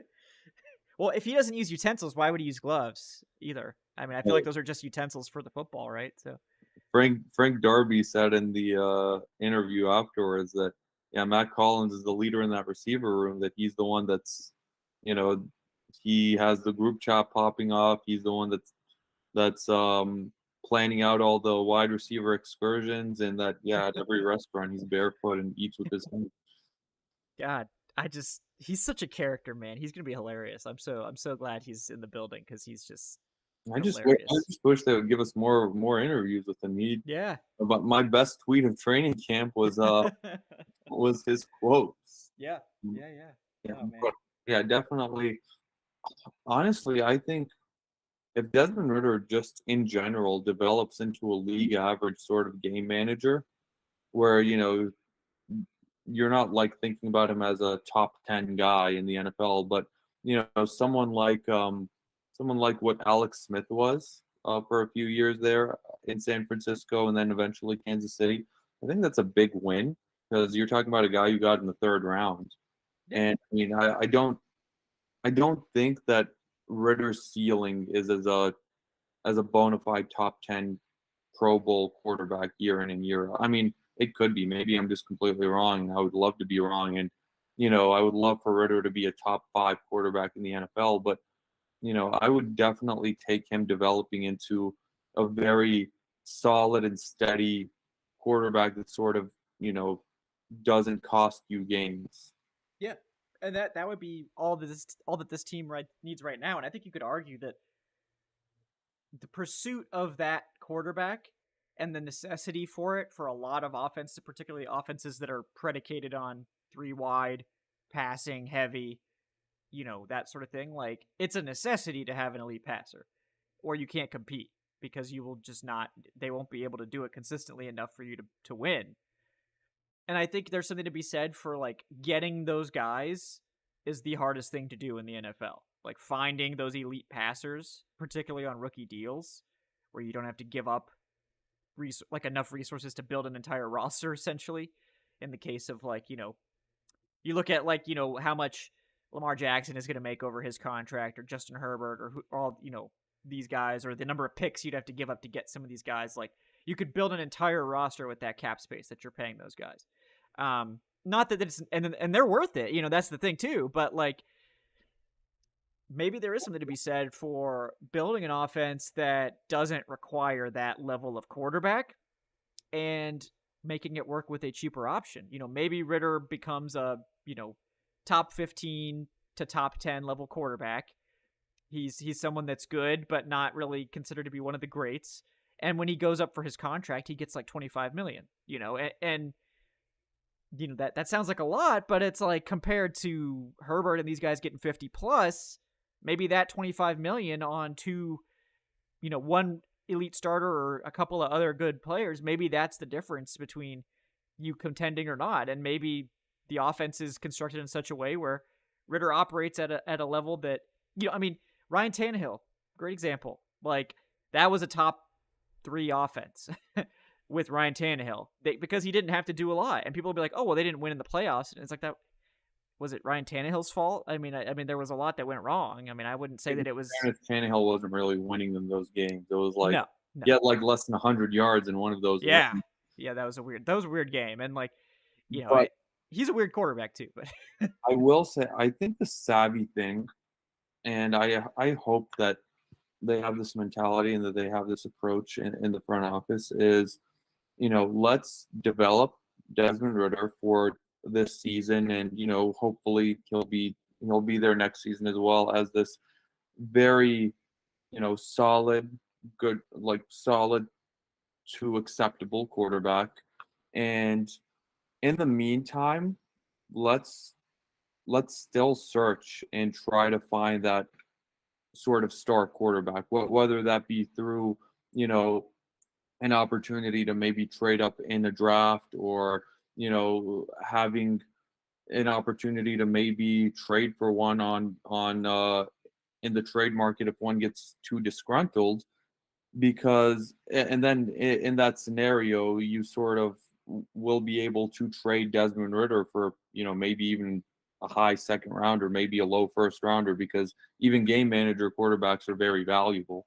Well, if he doesn't use utensils, why would he use gloves either? I mean, I feel like those are just utensils for the football, right? So Frank Darby said in the interview afterwards that Matt Collins is the leader in that receiver room. That he's the one that's he has the group chat popping off. He's the one that's planning out all the wide receiver excursions, and that at every restaurant he's barefoot and eats with his hands. God, he's such a character, man. He's gonna be hilarious. I'm so glad he's in the building, because he's just I just wish they would give us more interviews with him. But my best tweet of training camp was was his quotes. Yeah. Oh, but, definitely. Honestly, I think if Desmond Ridder just in general develops into a league average sort of game manager, where you're not like thinking about him as a top 10 guy in the NFL, but someone like what Alex Smith was for a few years there in San Francisco, and then eventually Kansas City. I think that's a big win, because you're talking about a guy you got in the 3rd round. And I mean, I don't think that Ridder's ceiling is as a bona fide top 10 Pro Bowl quarterback year in and year out. I mean, it could be. Maybe I'm just completely wrong. I would love to be wrong, and I would love for Ridder to be a top 5 quarterback in the NFL. But I would definitely take him developing into a very solid and steady quarterback that sort of doesn't cost you games. Yeah. And that would be all that this team needs right now. And I think you could argue that the pursuit of that quarterback and the necessity for it for a lot of offenses, particularly offenses that are predicated on 3 wide, passing heavy, that sort of thing. Like, it's a necessity to have an elite passer, or you can't compete, because you will just they won't be able to do it consistently enough for you to win. And I think there's something to be said for, like, getting those guys is the hardest thing to do in the NFL. Like, finding those elite passers, particularly on rookie deals, where you don't have to give up enough resources to build an entire roster, essentially. In the case of, like, you look at, like, how much Lamar Jackson is going to make over his contract, or Justin Herbert, or all, these guys, or the number of picks you'd have to give up to get some of these guys. Like, you could build an entire roster with that cap space that you're paying those guys. Not that it's, and they're worth it, that's the thing too. But, like, maybe there is something to be said for building an offense that doesn't require that level of quarterback and making it work with a cheaper option. Maybe Ridder becomes a, top 15 to top 10 level quarterback. He's someone that's good, but not really considered to be one of the greats. And when he goes up for his contract, he gets like $25 million, and that sounds like a lot, but it's like, compared to Herbert and these guys getting 50 plus, maybe that $25 million on 2, one elite starter or a couple of other good players, maybe that's the difference between you contending or not. And maybe the offense is constructed in such a way where Ritter operates at a level that, I mean, Ryan Tannehill, great example. Like, that was a top 3 offense with Ryan Tannehill because he didn't have to do a lot. And people will be like, oh, well, they didn't win in the playoffs. And it's like, that was it Ryan Tannehill's fault? I mean, there was a lot that went wrong. I mean, I wouldn't say that it was. Tannehill wasn't really winning them those games. It was like, no. He had like less than 100 yards in one of those. Yeah. Wins. Yeah, that was a weird game. And like, but he's a weird quarterback too. But I will say, I think the savvy thing, and I hope that they have this mentality and that they have this approach in the front office is, let's develop Desmond Ritter for this season, and hopefully he'll be there next season as well as this very solid to acceptable quarterback. And in the meantime, let's still search and try to find that sort of star quarterback, whether that be through an opportunity to maybe trade up in a draft, or having an opportunity to maybe trade for one on in the trade market if one gets too disgruntled, because and then in that scenario you sort of will be able to trade Desmond Ritter for maybe even a high second rounder, maybe a low first rounder, because even game manager quarterbacks are very valuable.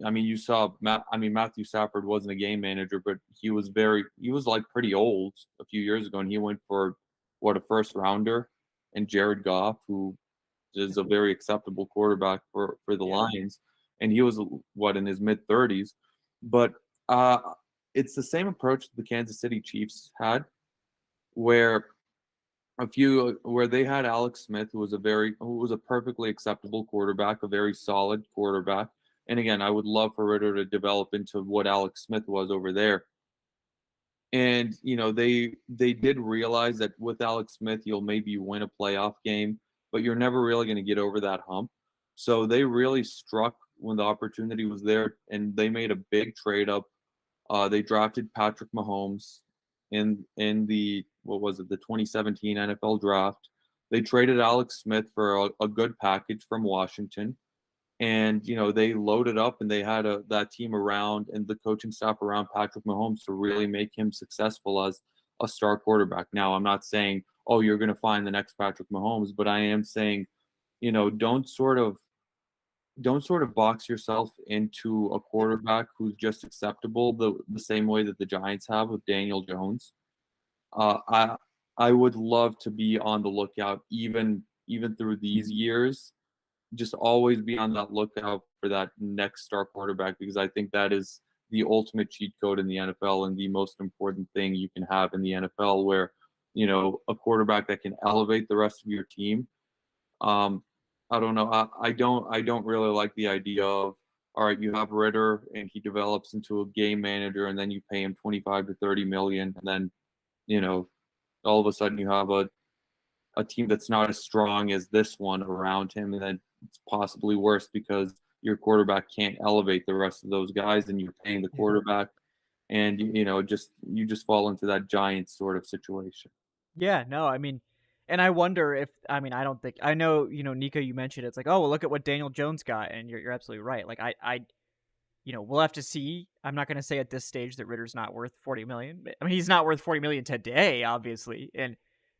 I mean, you saw Matthew Stafford wasn't a game manager, but he was like pretty old a few years ago, and he went for a first rounder, and Jared Goff, who is a very acceptable quarterback for the Lions, and he was in his mid 30s. But it's the same approach that the Kansas City Chiefs had, where they had Alex Smith, who was a perfectly acceptable quarterback, a very solid quarterback. And again, I would love for Ritter to develop into what Alex Smith was over there. And they did realize that with Alex Smith, you'll maybe win a playoff game, but you're never really going to get over that hump. So they really struck when the opportunity was there, and they made a big trade up. They drafted Patrick Mahomes in the the 2017 NFL draft. They traded Alex Smith for a good package from Washington. And they loaded up, and they had that team around and the coaching staff around Patrick Mahomes to really make him successful as a star quarterback. Now, I'm not saying, oh, you're going to find the next Patrick Mahomes, but I am saying, don't sort of box yourself into a quarterback who's just acceptable the same way that the Giants have with Daniel Jones. I would love to be on the lookout even through these years. Just always be on that lookout for that next star quarterback, because I think that is the ultimate cheat code in the NFL and the most important thing you can have in the NFL, where, a quarterback that can elevate the rest of your team. I don't know. I don't really like the idea of, all right, you have Ritter and he develops into a game manager, and then you pay him 25 to 30 million. And then, all of a sudden you have a team that's not as strong as this one around him, and then it's possibly worse because your quarterback can't elevate the rest of those guys, and you're paying the quarterback, and you just fall into that Giants sort of situation. Yeah, no, I mean, and I wonder if, I don't think, I know, Nico, you mentioned it's like, oh, well, look at what Daniel Jones got, and you're absolutely right. Like, we'll have to see. I'm not going to say at this stage that Ritter's not worth $40 million. I mean, he's not worth $40 million today, obviously, and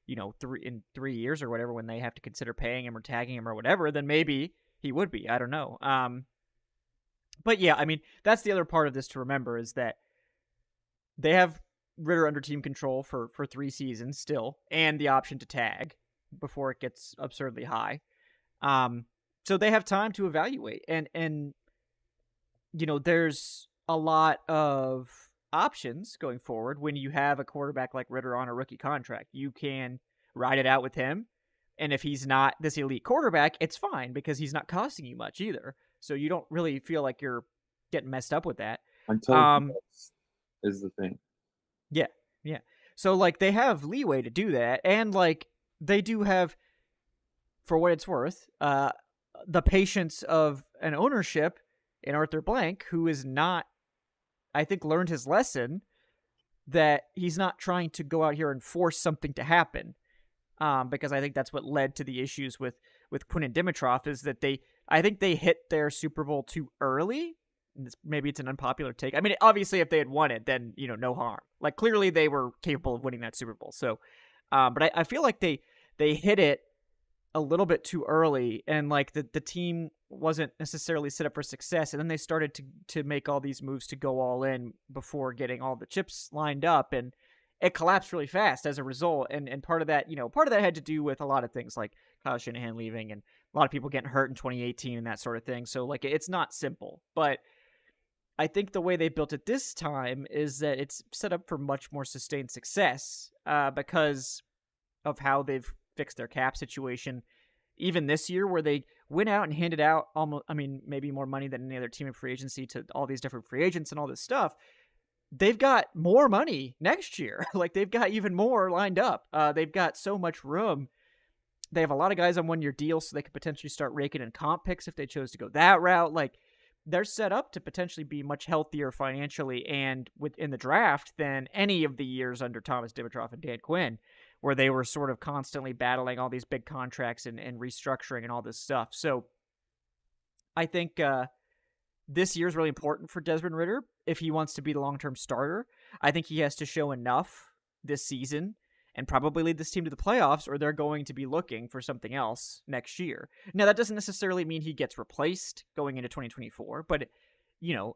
in 3 years or whatever, when they have to consider paying him or tagging him or whatever, then maybe he would be. I don't know. But yeah, I mean, that's the other part of this to remember, is that they have Ritter under team control for 3 seasons still, and the option to tag before it gets absurdly high. So they have time to evaluate, and there's a lot of options going forward when you have a quarterback like Ritter on a rookie contract. You can ride it out with him, and if he's not this elite quarterback, it's fine because he's not costing you much either. So you don't really feel like you're getting messed up with that. Until is the thing. Yeah. So like they have leeway to do that, and like they do have, for what it's worth, the patience of an ownership in Arthur Blank, who is not, I think, learned his lesson that he's not trying to go out here and force something to happen. Because I think that's what led to the issues with Quinn and Dimitrov, is that I think they hit their Super Bowl too early. Maybe it's an unpopular take. I mean, obviously, if they had won it, then, no harm. Like, clearly they were capable of winning that Super Bowl. So, but I feel like they hit it a little bit too early, and like the team wasn't necessarily set up for success, and then they started to make all these moves to go all in before getting all the chips lined up, and it collapsed really fast as a result. And part of that, had to do with a lot of things like Kyle Shanahan leaving and a lot of people getting hurt in 2018 and that sort of thing. So like, it's not simple, but I think the way they built it this time is that it's set up for much more sustained success, because of how they've fixed their cap situation. Even this year, where they went out and handed out maybe more money than any other team in free agency to all these different free agents and all this stuff. They've got more money next year. Like, they've got even more lined up. They've got so much room. They have a lot of guys on one-year deals, so they could potentially start raking in comp picks if they chose to go that route. Like, they're set up to potentially be much healthier financially and within the draft than any of the years under Thomas Dimitrov and Dan Quinn, where they were sort of constantly battling all these big contracts and restructuring and all this stuff. So I think this year is really important for Desmond Ridder if he wants to be the long-term starter. I think he has to show enough this season and probably lead this team to the playoffs, or they're going to be looking for something else next year. Now, that doesn't necessarily mean he gets replaced going into 2024, but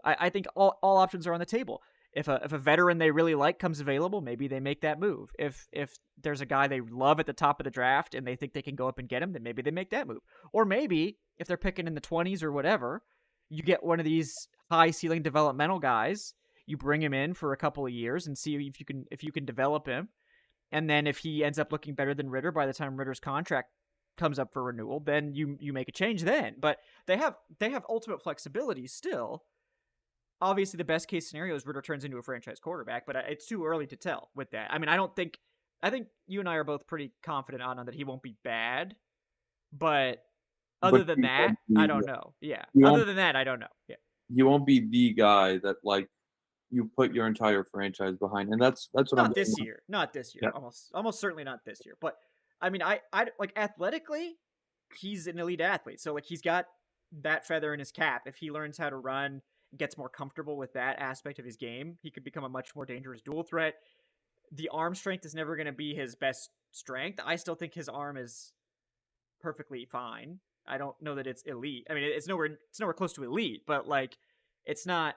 I think all options are on the table. If a veteran they really like comes available, maybe they make that move. If there's a guy they love at the top of the draft and they think they can go up and get him, then maybe they make that move. Or maybe if they're picking in the 20s or whatever, you get one of these high ceiling developmental guys, you bring him in for a couple of years and see if you can develop him. And then if he ends up looking better than Ridder by the time Ridder's contract comes up for renewal, then you make a change then. But they have ultimate flexibility still. Obviously, the best case scenario is Ridder turns into a franchise quarterback, but it's too early to tell with that. I mean, I think you and I are both pretty confident on that he won't be bad, but other than that, I don't know. Yeah. Other than that, I don't know. Yeah. You won't be the guy that like you put your entire franchise behind, and that's what not this year. Not this year. Yeah. Almost certainly not this year. But I mean, I like athletically, he's an elite athlete. So like, he's got that feather in his cap. If he learns how to run, gets more comfortable with that aspect of his game, he could become a much more dangerous dual threat. The arm strength is never going to be his best strength. I still think his arm is perfectly fine. I don't know that it's elite. I mean, it's nowhere close to elite, but like, it's not.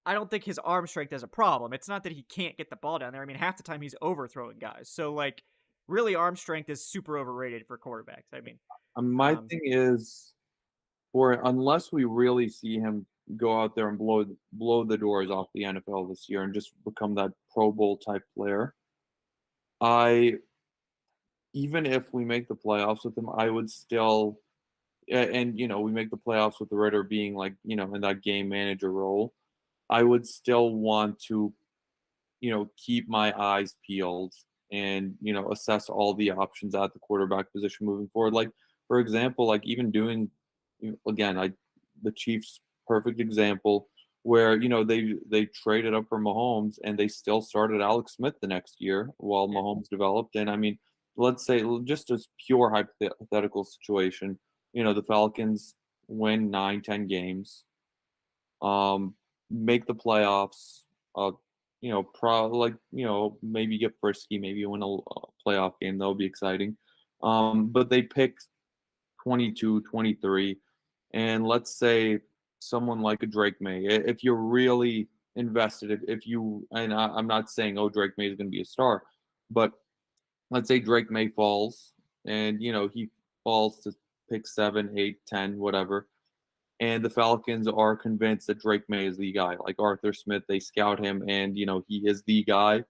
I don't think his arm strength is a problem. It's not that he can't get the ball down there. I mean, half the time he's overthrowing guys. So like, really, arm strength is super overrated for quarterbacks. I mean, my thing is, unless we really see him go out there and blow the doors off the NFL this year and just become that Pro Bowl type player, even if we make the playoffs with him, I would still, and we make the playoffs with the Ridder being like, in that game manager role, I would still want to, keep my eyes peeled and, assess all the options at the quarterback position moving forward. Like, for example, like even doing, again, the Chiefs, perfect example where, they traded up for Mahomes and they still started Alex Smith the next year while Mahomes developed. And I mean, let's say just a pure hypothetical situation, the Falcons win 9-10 games, make the playoffs, maybe get frisky, maybe win a playoff game. That'll be exciting. But they pick 22, 23, and let's say someone like a Drake May, if you're really invested, and I'm not saying, Drake May is going to be a star, but let's say Drake May falls and, he falls to pick 7, 8, 10, whatever. And the Falcons are convinced that Drake May is the guy. Like Arthur Smith, they scout him and, he is the guy.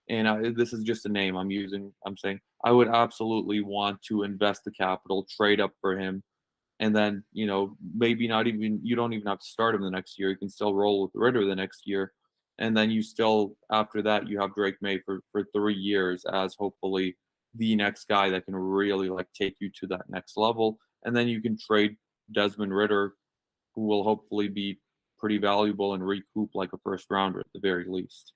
And this is just a name I'm saying I would absolutely want to invest the capital, trade up for him. And then, maybe you don't even have to start him the next year. You can still roll with Ridder the next year. And then after that, you have Drake May for 3 years as hopefully the next guy that can really like take you to that next level. And then you can trade Desmond Ridder who will hopefully be pretty valuable and recoup like a first rounder at the very least.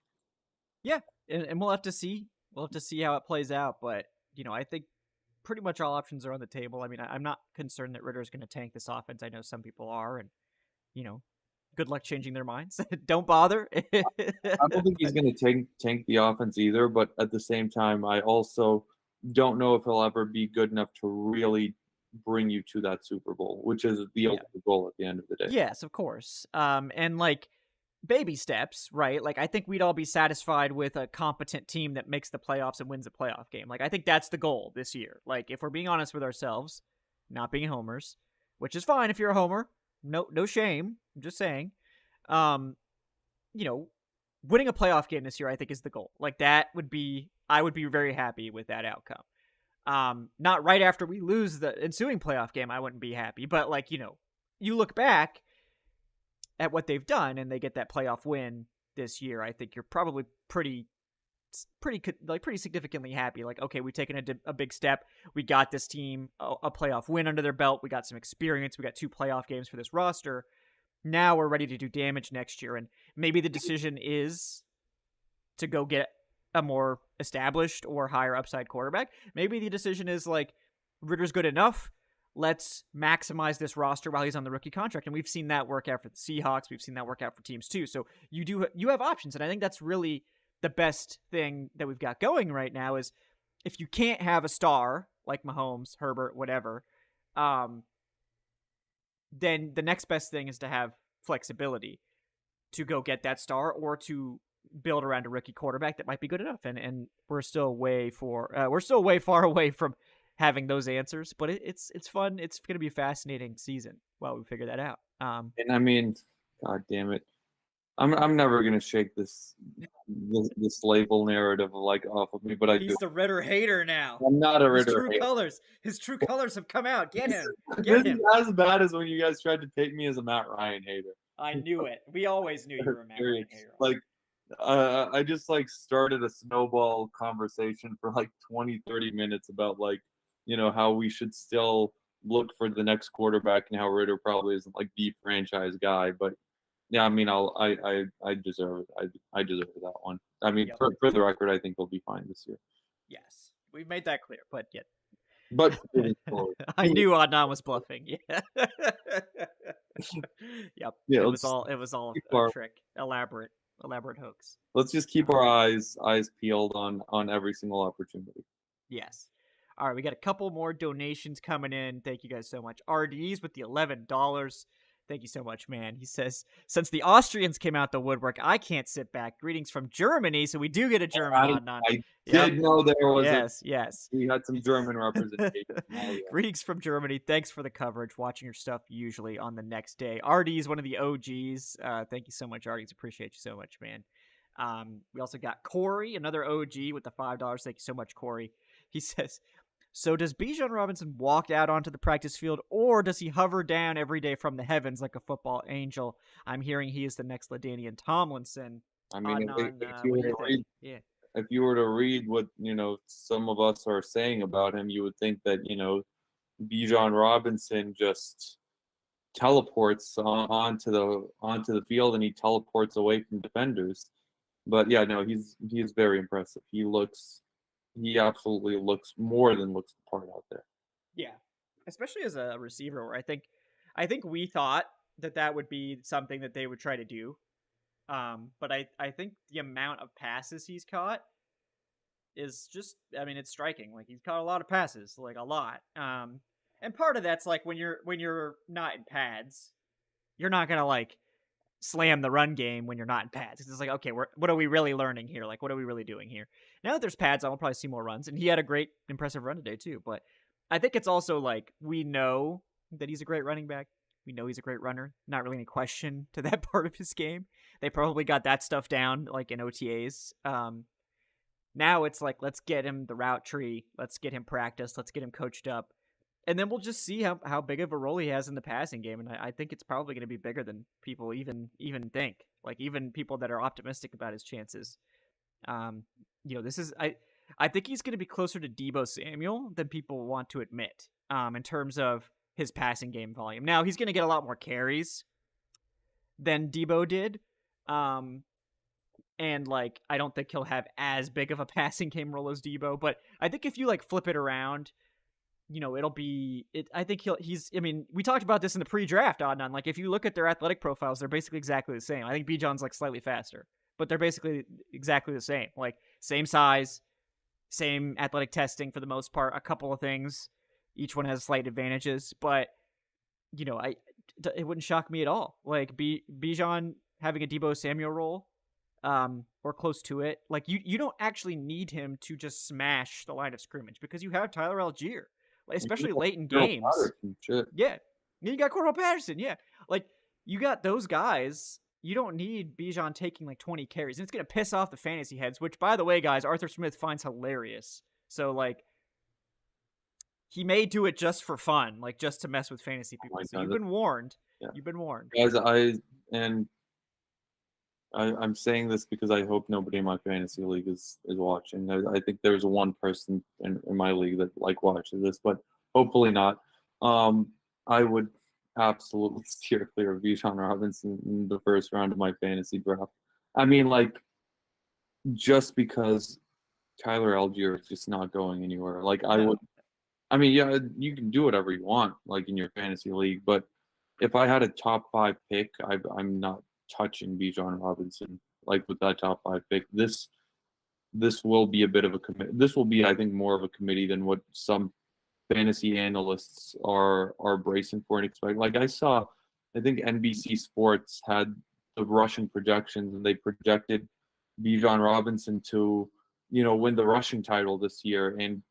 Yeah, and we'll have to see. We'll have to see how it plays out. But I think pretty much all options are on the table. I mean, I'm not concerned that Ritter is going to tank this offense. I know some people are, and good luck changing their minds. Don't bother. I don't think he's going to tank the offense either, but at the same time, I also don't know if he'll ever be good enough to really bring you to that Super Bowl, which is the ultimate goal at the end of the day. Yes, of course. And like baby steps, right? Like I think we'd all be satisfied with a competent team that makes the playoffs and wins a playoff game. Like I think that's the goal this year. Like if we're being honest with ourselves, not being homers, which is fine if you're a homer. No shame. I'm just saying. Winning a playoff game this year, I think, is the goal. Like I would be very happy with that outcome. Not right after we lose the ensuing playoff game, I wouldn't be happy. But like, you look back at what they've done and they get that playoff win this year, I think you're probably pretty significantly happy. Like, okay, we've taken a big step. We got this team a playoff win under their belt. We got some experience. We got 2 playoff games for this roster. Now we're ready to do damage next year. And maybe the decision is to go get a more established or higher upside quarterback. Maybe the decision is like, Ritter's good enough. Let's maximize this roster while he's on the rookie contract. And we've seen that work out for the Seahawks. We've seen that work out for teams too. So you have options. And I think that's really the best thing that we've got going right now is if you can't have a star like Mahomes, Herbert, whatever, then the next best thing is to have flexibility to go get that star or to build around a rookie quarterback that might be good enough. And we're still way far away from having those answers, but it's fun. It's going to be a fascinating season while we figure that out. And I mean, God damn it. I'm never gonna shake this label narrative like off of me, but he's the Ritter hater now. I'm not a Ritter hater. His true colors have come out. Get him. This is as bad as when you guys tried to take me as a Matt Ryan hater. I knew it. We always knew you were a Matt Ryan hater. Like, I just like started a snowball conversation for like 20-30 minutes about like, how we should still look for the next quarterback and how Ritter probably isn't like the franchise guy, but. Yeah, I mean, I deserve it. I deserve that one. I mean, yep. for the record, I think we'll be fine this year. Yes, we've made that clear. But yet, I knew Adnan was bluffing. Yeah. Yep. Yeah, it was all a trick, elaborate hoax. Let's just keep our eyes peeled on every single opportunity. Yes. All right, we got a couple more donations coming in. Thank you guys so much. RDs with the $11. Thank you so much, man. He says, since the Austrians came out the woodwork, I can't sit back. Greetings from Germany. So we do get a German on. I did know there was yes. We had some German representation. Greetings from Germany. Thanks for the coverage. Watching your stuff usually on the next day. RD is one of the OGs. Thank you so much, RDs. Appreciate you so much, man. We also got Corey, another OG with the $5. Thank you so much, Corey. He says, so does Bijan Robinson walk out onto the practice field, or does he hover down every day from the heavens like a football angel? I'm hearing he is the next LaDainian Tomlinson. I mean, if you were to read what some of us are saying about him, you would think that Bijan Robinson just teleports onto the field and he teleports away from defenders. But yeah, no, he is very impressive. He absolutely looks the part out there. Yeah, especially as a receiver. Where I think we thought that would be something that they would try to do. But I think the amount of passes he's caught is just, I mean, it's striking. Like he's caught a lot of passes, like a lot. And part of that's like when you're not in pads, you're not gonna like slam the run game when you're not in pads. It's like, okay, what are we really learning here? Like, what are we really doing here? Now that there's pads, I'll probably see more runs. And he had a great, impressive run today too. But I think it's also like, we know that he's a great running back. We know he's a great runner. Not really any question to that part of his game. They probably got that stuff down like in OTAs. Now it's like, let's get him the route tree. Let's get him practiced. Let's get him coached up. And then we'll just see how big of a role he has in the passing game. And I think it's probably going to be bigger than people even think. Like even people that are optimistic about his chances. This is I think he's going to be closer to Deebo Samuel than people want to admit. In terms of his passing game volume. Now he's going to get a lot more carries than Debo did. And like, I don't think he'll have as big of a passing game role as Debo, but I think if you like flip it around, it'll be it. I think I mean, we talked about this in the pre-draft, Adnan. Like, if you look at their athletic profiles, they're basically exactly the same. I think Bijan's like slightly faster, but they're basically exactly the same. Like, same size, same athletic testing for the most part. A couple of things, each one has slight advantages, but it wouldn't shock me at all. Like Bijan having a Debo Samuel role, or close to it. Like, you don't actually need him to just smash the line of scrimmage because you have Tyler Algier, like, especially late in games. Yeah, you got Cordell Patterson. Yeah, like, you got those guys. You don't need Bijan taking like 20 carries, and it's gonna piss off the fantasy heads. Which, by the way, guys, Arthur Smith finds hilarious. So like, he may do it just for fun, like just to mess with fantasy people. So you've been warned. Yeah. You've been warned, guys. I'm saying this because I hope nobody in my fantasy league is watching. I think there's one person in my league that like watches this, but hopefully not. I would absolutely steer clear of Bijan Robinson in the first round of my fantasy draft. I mean, like, just because Tyler Algier is just not going anywhere. Like, I mean, yeah, you can do whatever you want, like, in your fantasy league, but if I had a top 5 pick, I'm not touching Bijan Robinson, like, with that top 5 pick. This will be a bit of a commit. This will be, I think, more of a committee than what some fantasy analysts are bracing for and expect. Like, I think NBC Sports had the rushing projections, and they projected Bijan Robinson to, win the rushing title this year, and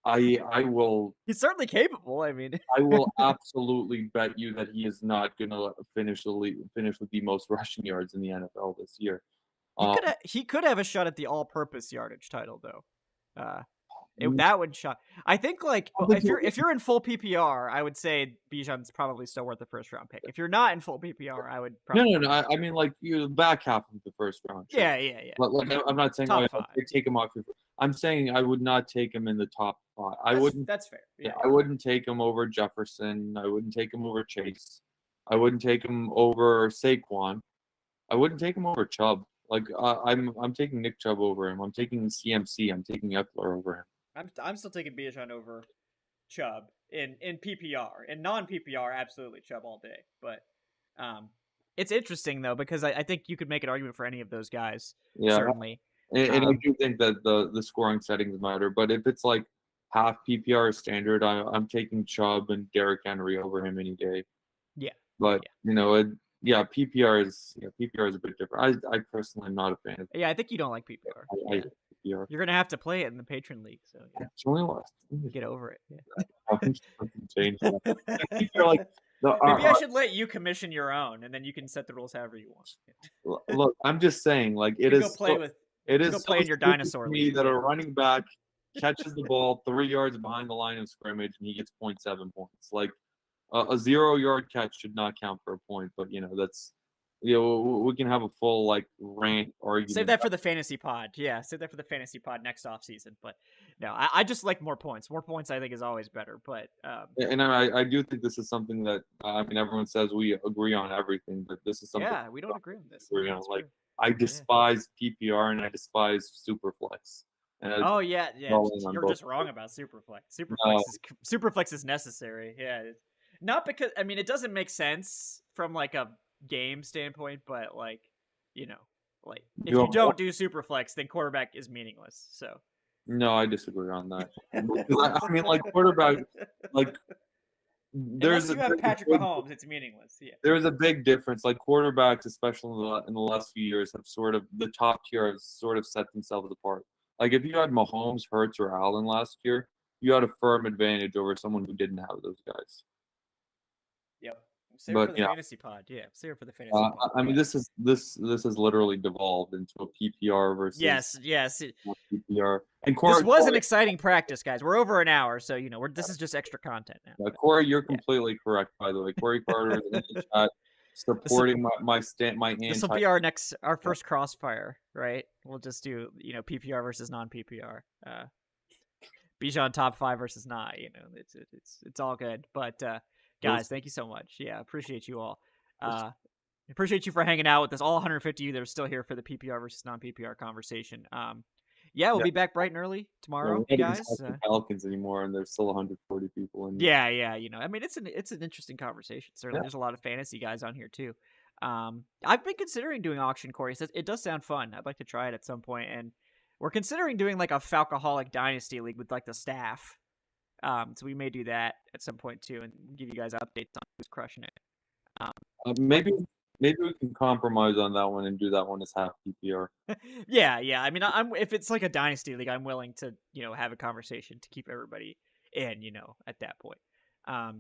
I will. He's certainly capable. I mean, I will absolutely bet you that he is not going to finish with the most rushing yards in the NFL this year. He could have a shot at the all-purpose yardage title, though. That would shot. I think, like, if you're in full PPR, I would say Bijan's probably still worth the first round pick. If you're not in full PPR, I would probably no. I mean, like, the back half of the first round. Sure. Yeah. Like, I'm not saying I take him off. I'm saying I would not take him in the top 5. That's fair. Yeah. I wouldn't take him over Jefferson. I wouldn't take him over Chase. I wouldn't take him over Saquon. I wouldn't take him over Chubb. Like, I'm taking Nick Chubb over him. I'm taking CMC. I'm taking Eckler over him. I'm still taking Bijan over Chubb in PPR. In non-PPR, absolutely Chubb all day. But it's interesting, though, because I think you could make an argument for any of those guys, certainly. And I do think that the scoring settings matter. But if it's like half PPR standard, I'm taking Chubb and Derrick Henry over him any day. Yeah. But, PPR is a bit different. I personally am not a fan of it. Yeah, I think you don't like PPR. I hate PPR. You're going to have to play it in the patron league. So it's only last. Get over it. Yeah. I can change that. Like, maybe I should let you commission your own, and then you can set the rules however you want. Look, I'm just saying, like, it is play in your dinosaur league that a running back catches the ball 3 yards behind the line of scrimmage and he gets 0.7 points. Like, a 0-yard catch should not count for a point, but that's, we can have a full, like, rant argument. Save that for the fantasy pod. Yeah, save that for the fantasy pod next off season. But no, I just like more points. More points, I think, is always better. But and I do think this is something that everyone says we agree on everything, but this is something. Yeah, we don't agree on this. Like, I despise PPR and I despise Superflex. You're just wrong about Superflex. Superflex is necessary. Yeah, not because it doesn't make sense from like a game standpoint, but like, if you don't do Superflex, then quarterback is meaningless. So no, I disagree on that. I mean, like, quarterback, like, unless you have Patrick Mahomes, it's meaningless. Yeah, there's a big difference. Like, quarterbacks, especially in the last few years, have the top tier has sort of set themselves apart. Like, if you had Mahomes, Hurts, or Allen last year, you had a firm advantage over someone who didn't have those guys. Yep. Save it for the fantasy pod. Yeah, save it for the fantasy pod. I mean, this has literally devolved into a PPR versus yes. PPR. And Corey, this was an exciting practice, guys. We're over an hour, so this is just extra content now. Yeah, Corey, you're completely correct, by the way. Corey Carter is in the chat supporting my This will be our first crossfire, right? We'll just do PPR versus non-PPR. Bijan top 5 versus not. It's all good, but. Guys, thank you so much. Yeah, appreciate you all. Appreciate you for hanging out with us. All 150 of you that are still here for the PPR versus non-PPR conversation. Yeah, we'll be back bright and early tomorrow, guys. The Falcons anymore, and there's still 140 people in. Yeah. I mean, it's an interesting conversation. Certainly, there's a lot of fantasy guys on here too. I've been considering doing auction, Corey. It does sound fun. I'd like to try it at some point, and we're considering doing like a Falcoholic Dynasty League with like the staff. So we may do that at some point too, and give you guys updates on who's crushing it. Maybe we can compromise on that one and do that one as half PPR. yeah. I mean, if it's like a Dynasty League, I'm willing to have a conversation to keep everybody in. At that point. I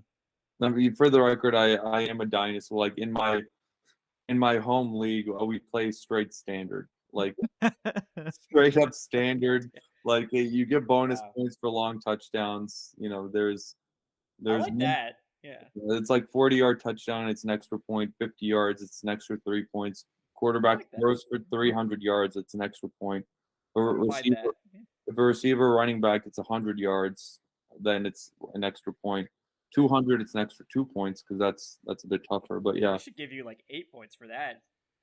mean, for the record, I am a dynasty. Like in my home league, we play straight standard, like straight up standard. Like you get bonus points for long touchdowns. There's I like that. Yeah. It's like 40-yard touchdown. It's an extra point. 50 yards. It's an extra 3 points. Quarterback throws for 300 yards. It's an extra point. If a receiver running back, it's 100 yards. Then it's an extra point. 200, it's an extra 2 points because that's a bit tougher. But yeah, I should give you like 8 points for that.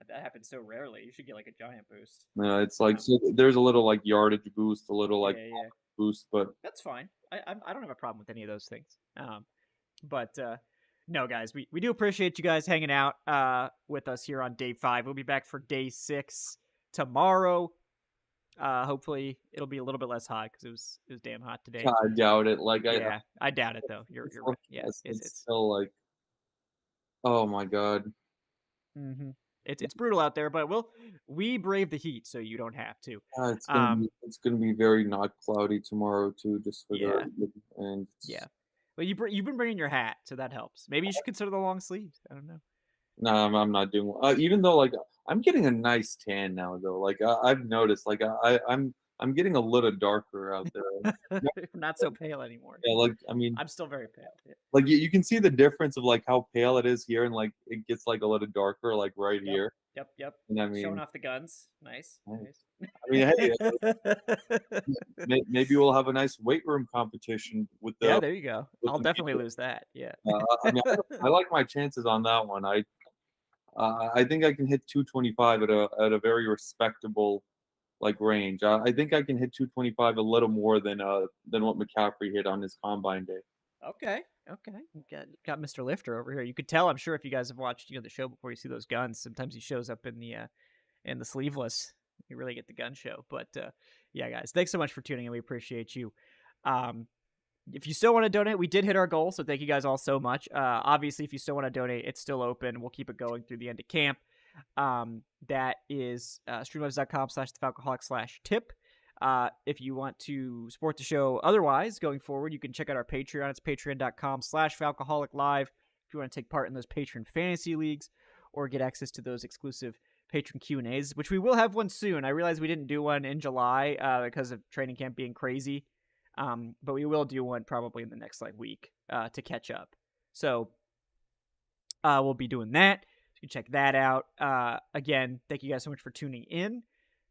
That happens so rarely. You should get like a giant boost. Yeah, it's like so there's a little like yardage boost, a little like boost, but that's fine. I don't have a problem with any of those things. But no, guys, we do appreciate you guys hanging out with us here on day 5. We'll be back for day 6 tomorrow. Hopefully it'll be a little bit less hot because it was damn hot today. I doubt it. Like I doubt it though. You're right. Yeah, it's still like, oh my god. Mm-hmm. It's brutal out there, but we brave the heat, so you don't have to. It's gonna be very not cloudy tomorrow too, just for and But you've been bringing your hat, so that helps. Maybe you should consider the long sleeves. I don't know. No, I'm not doing. Even though like I'm getting a nice tan now, though. Like I've noticed, like I'm getting a little darker out there. Not so pale anymore. Yeah, like I mean, I'm still very pale. Yeah. Like you can see the difference of like how pale it is here, and like it gets like a little darker, like right here. Yep. And I mean, showing off the guns. Nice. I mean, hey, maybe we'll have a nice weight room competition with the. Yeah, there you go. I'll definitely lose that. Yeah. I mean, I like my chances on that one. I think I can hit 225 at a very respectable like range. I think I can hit 225 a little more than what McCaffrey hit on his combine day. Okay. Got Mr. Lifter over here. You could tell, I'm sure, if you guys have watched the show before, you see those guns. Sometimes he shows up in the sleeveless. You really get the gun show. But yeah, guys, thanks so much for tuning in. We appreciate you. If you still want to donate, we did hit our goal, so thank you guys all so much. Obviously, if you still want to donate, it's still open. We'll keep it going through the end of camp. That is streamlabs.com/thefalcoholic/tip. If you want to support the show otherwise going forward, you can check out our Patreon. It's patreon.com/falcoholiclive if you want to take part in those patron fantasy leagues or get access to those exclusive patron Q&As, which we will have one soon. I realize we didn't do one in July because of training camp being crazy. But we will do one probably in the next week to catch up. So we'll be doing that. You can check that out. Again, thank you guys so much for tuning in.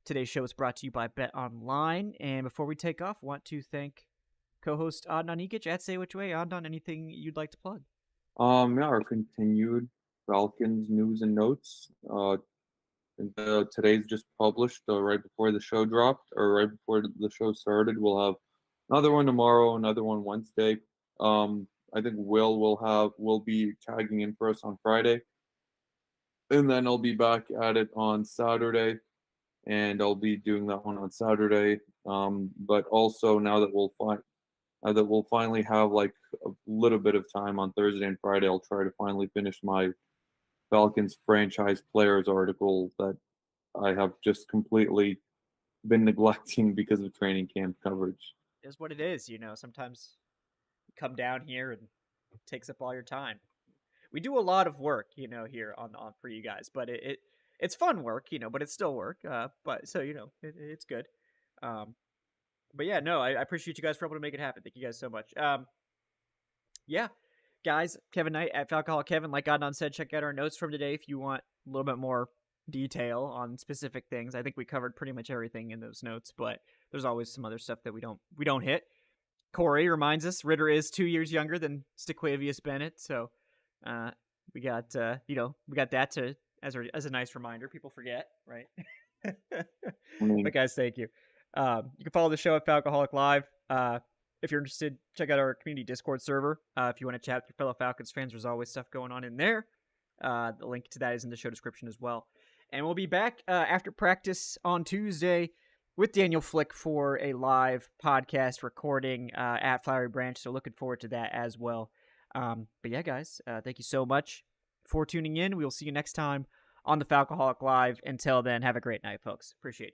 Today's show is brought to you by Bet Online. And before we take off, want to thank co-host Adnan Ikic at Say Which Way. Adnan, anything you'd like to plug? Our continued Falcons news and notes. Today's just published right before the show dropped, or right before the show started. We'll have another one tomorrow, another one Wednesday. I think will be tagging in for us on Friday, and then I'll be back at it on Saturday, and I'll be doing that one on Saturday. But also now that we'll finally have like a little bit of time on Thursday and Friday, I'll try to finally finish my Falcons franchise players article that I have just completely been neglecting because of training camp coverage. Is what it is, sometimes you come down here and it takes up all your time. We do a lot of work, here on for you guys, but it's fun work, but it's still work. But so, it's good. But yeah, no, I appreciate you guys for able to make it happen. Thank you guys so much. Yeah, guys, Kevin Knight at Falcoholic Kevin, like Adnan said, check out our notes from today if you want a little bit more detail on specific things. I think we covered pretty much everything in those notes, but there's always some other stuff that we don't hit. Corey reminds us Ritter is 2 years younger than Stikwavius Bennett, so we got that to as a nice reminder. People forget, right? But guys, thank you. You can follow the show at Falcoholic Live. If you're interested, check out our community Discord server. If you want to chat with your fellow Falcons fans, there's always stuff going on in there. The link to that is in the show description as well. And we'll be back after practice on Tuesday with Daniel Flick for a live podcast recording at Flowery Branch. So looking forward to that as well. But yeah, guys, thank you so much for tuning in. We will see you next time on the Falcoholic Live. Until then, have a great night, folks. Appreciate it.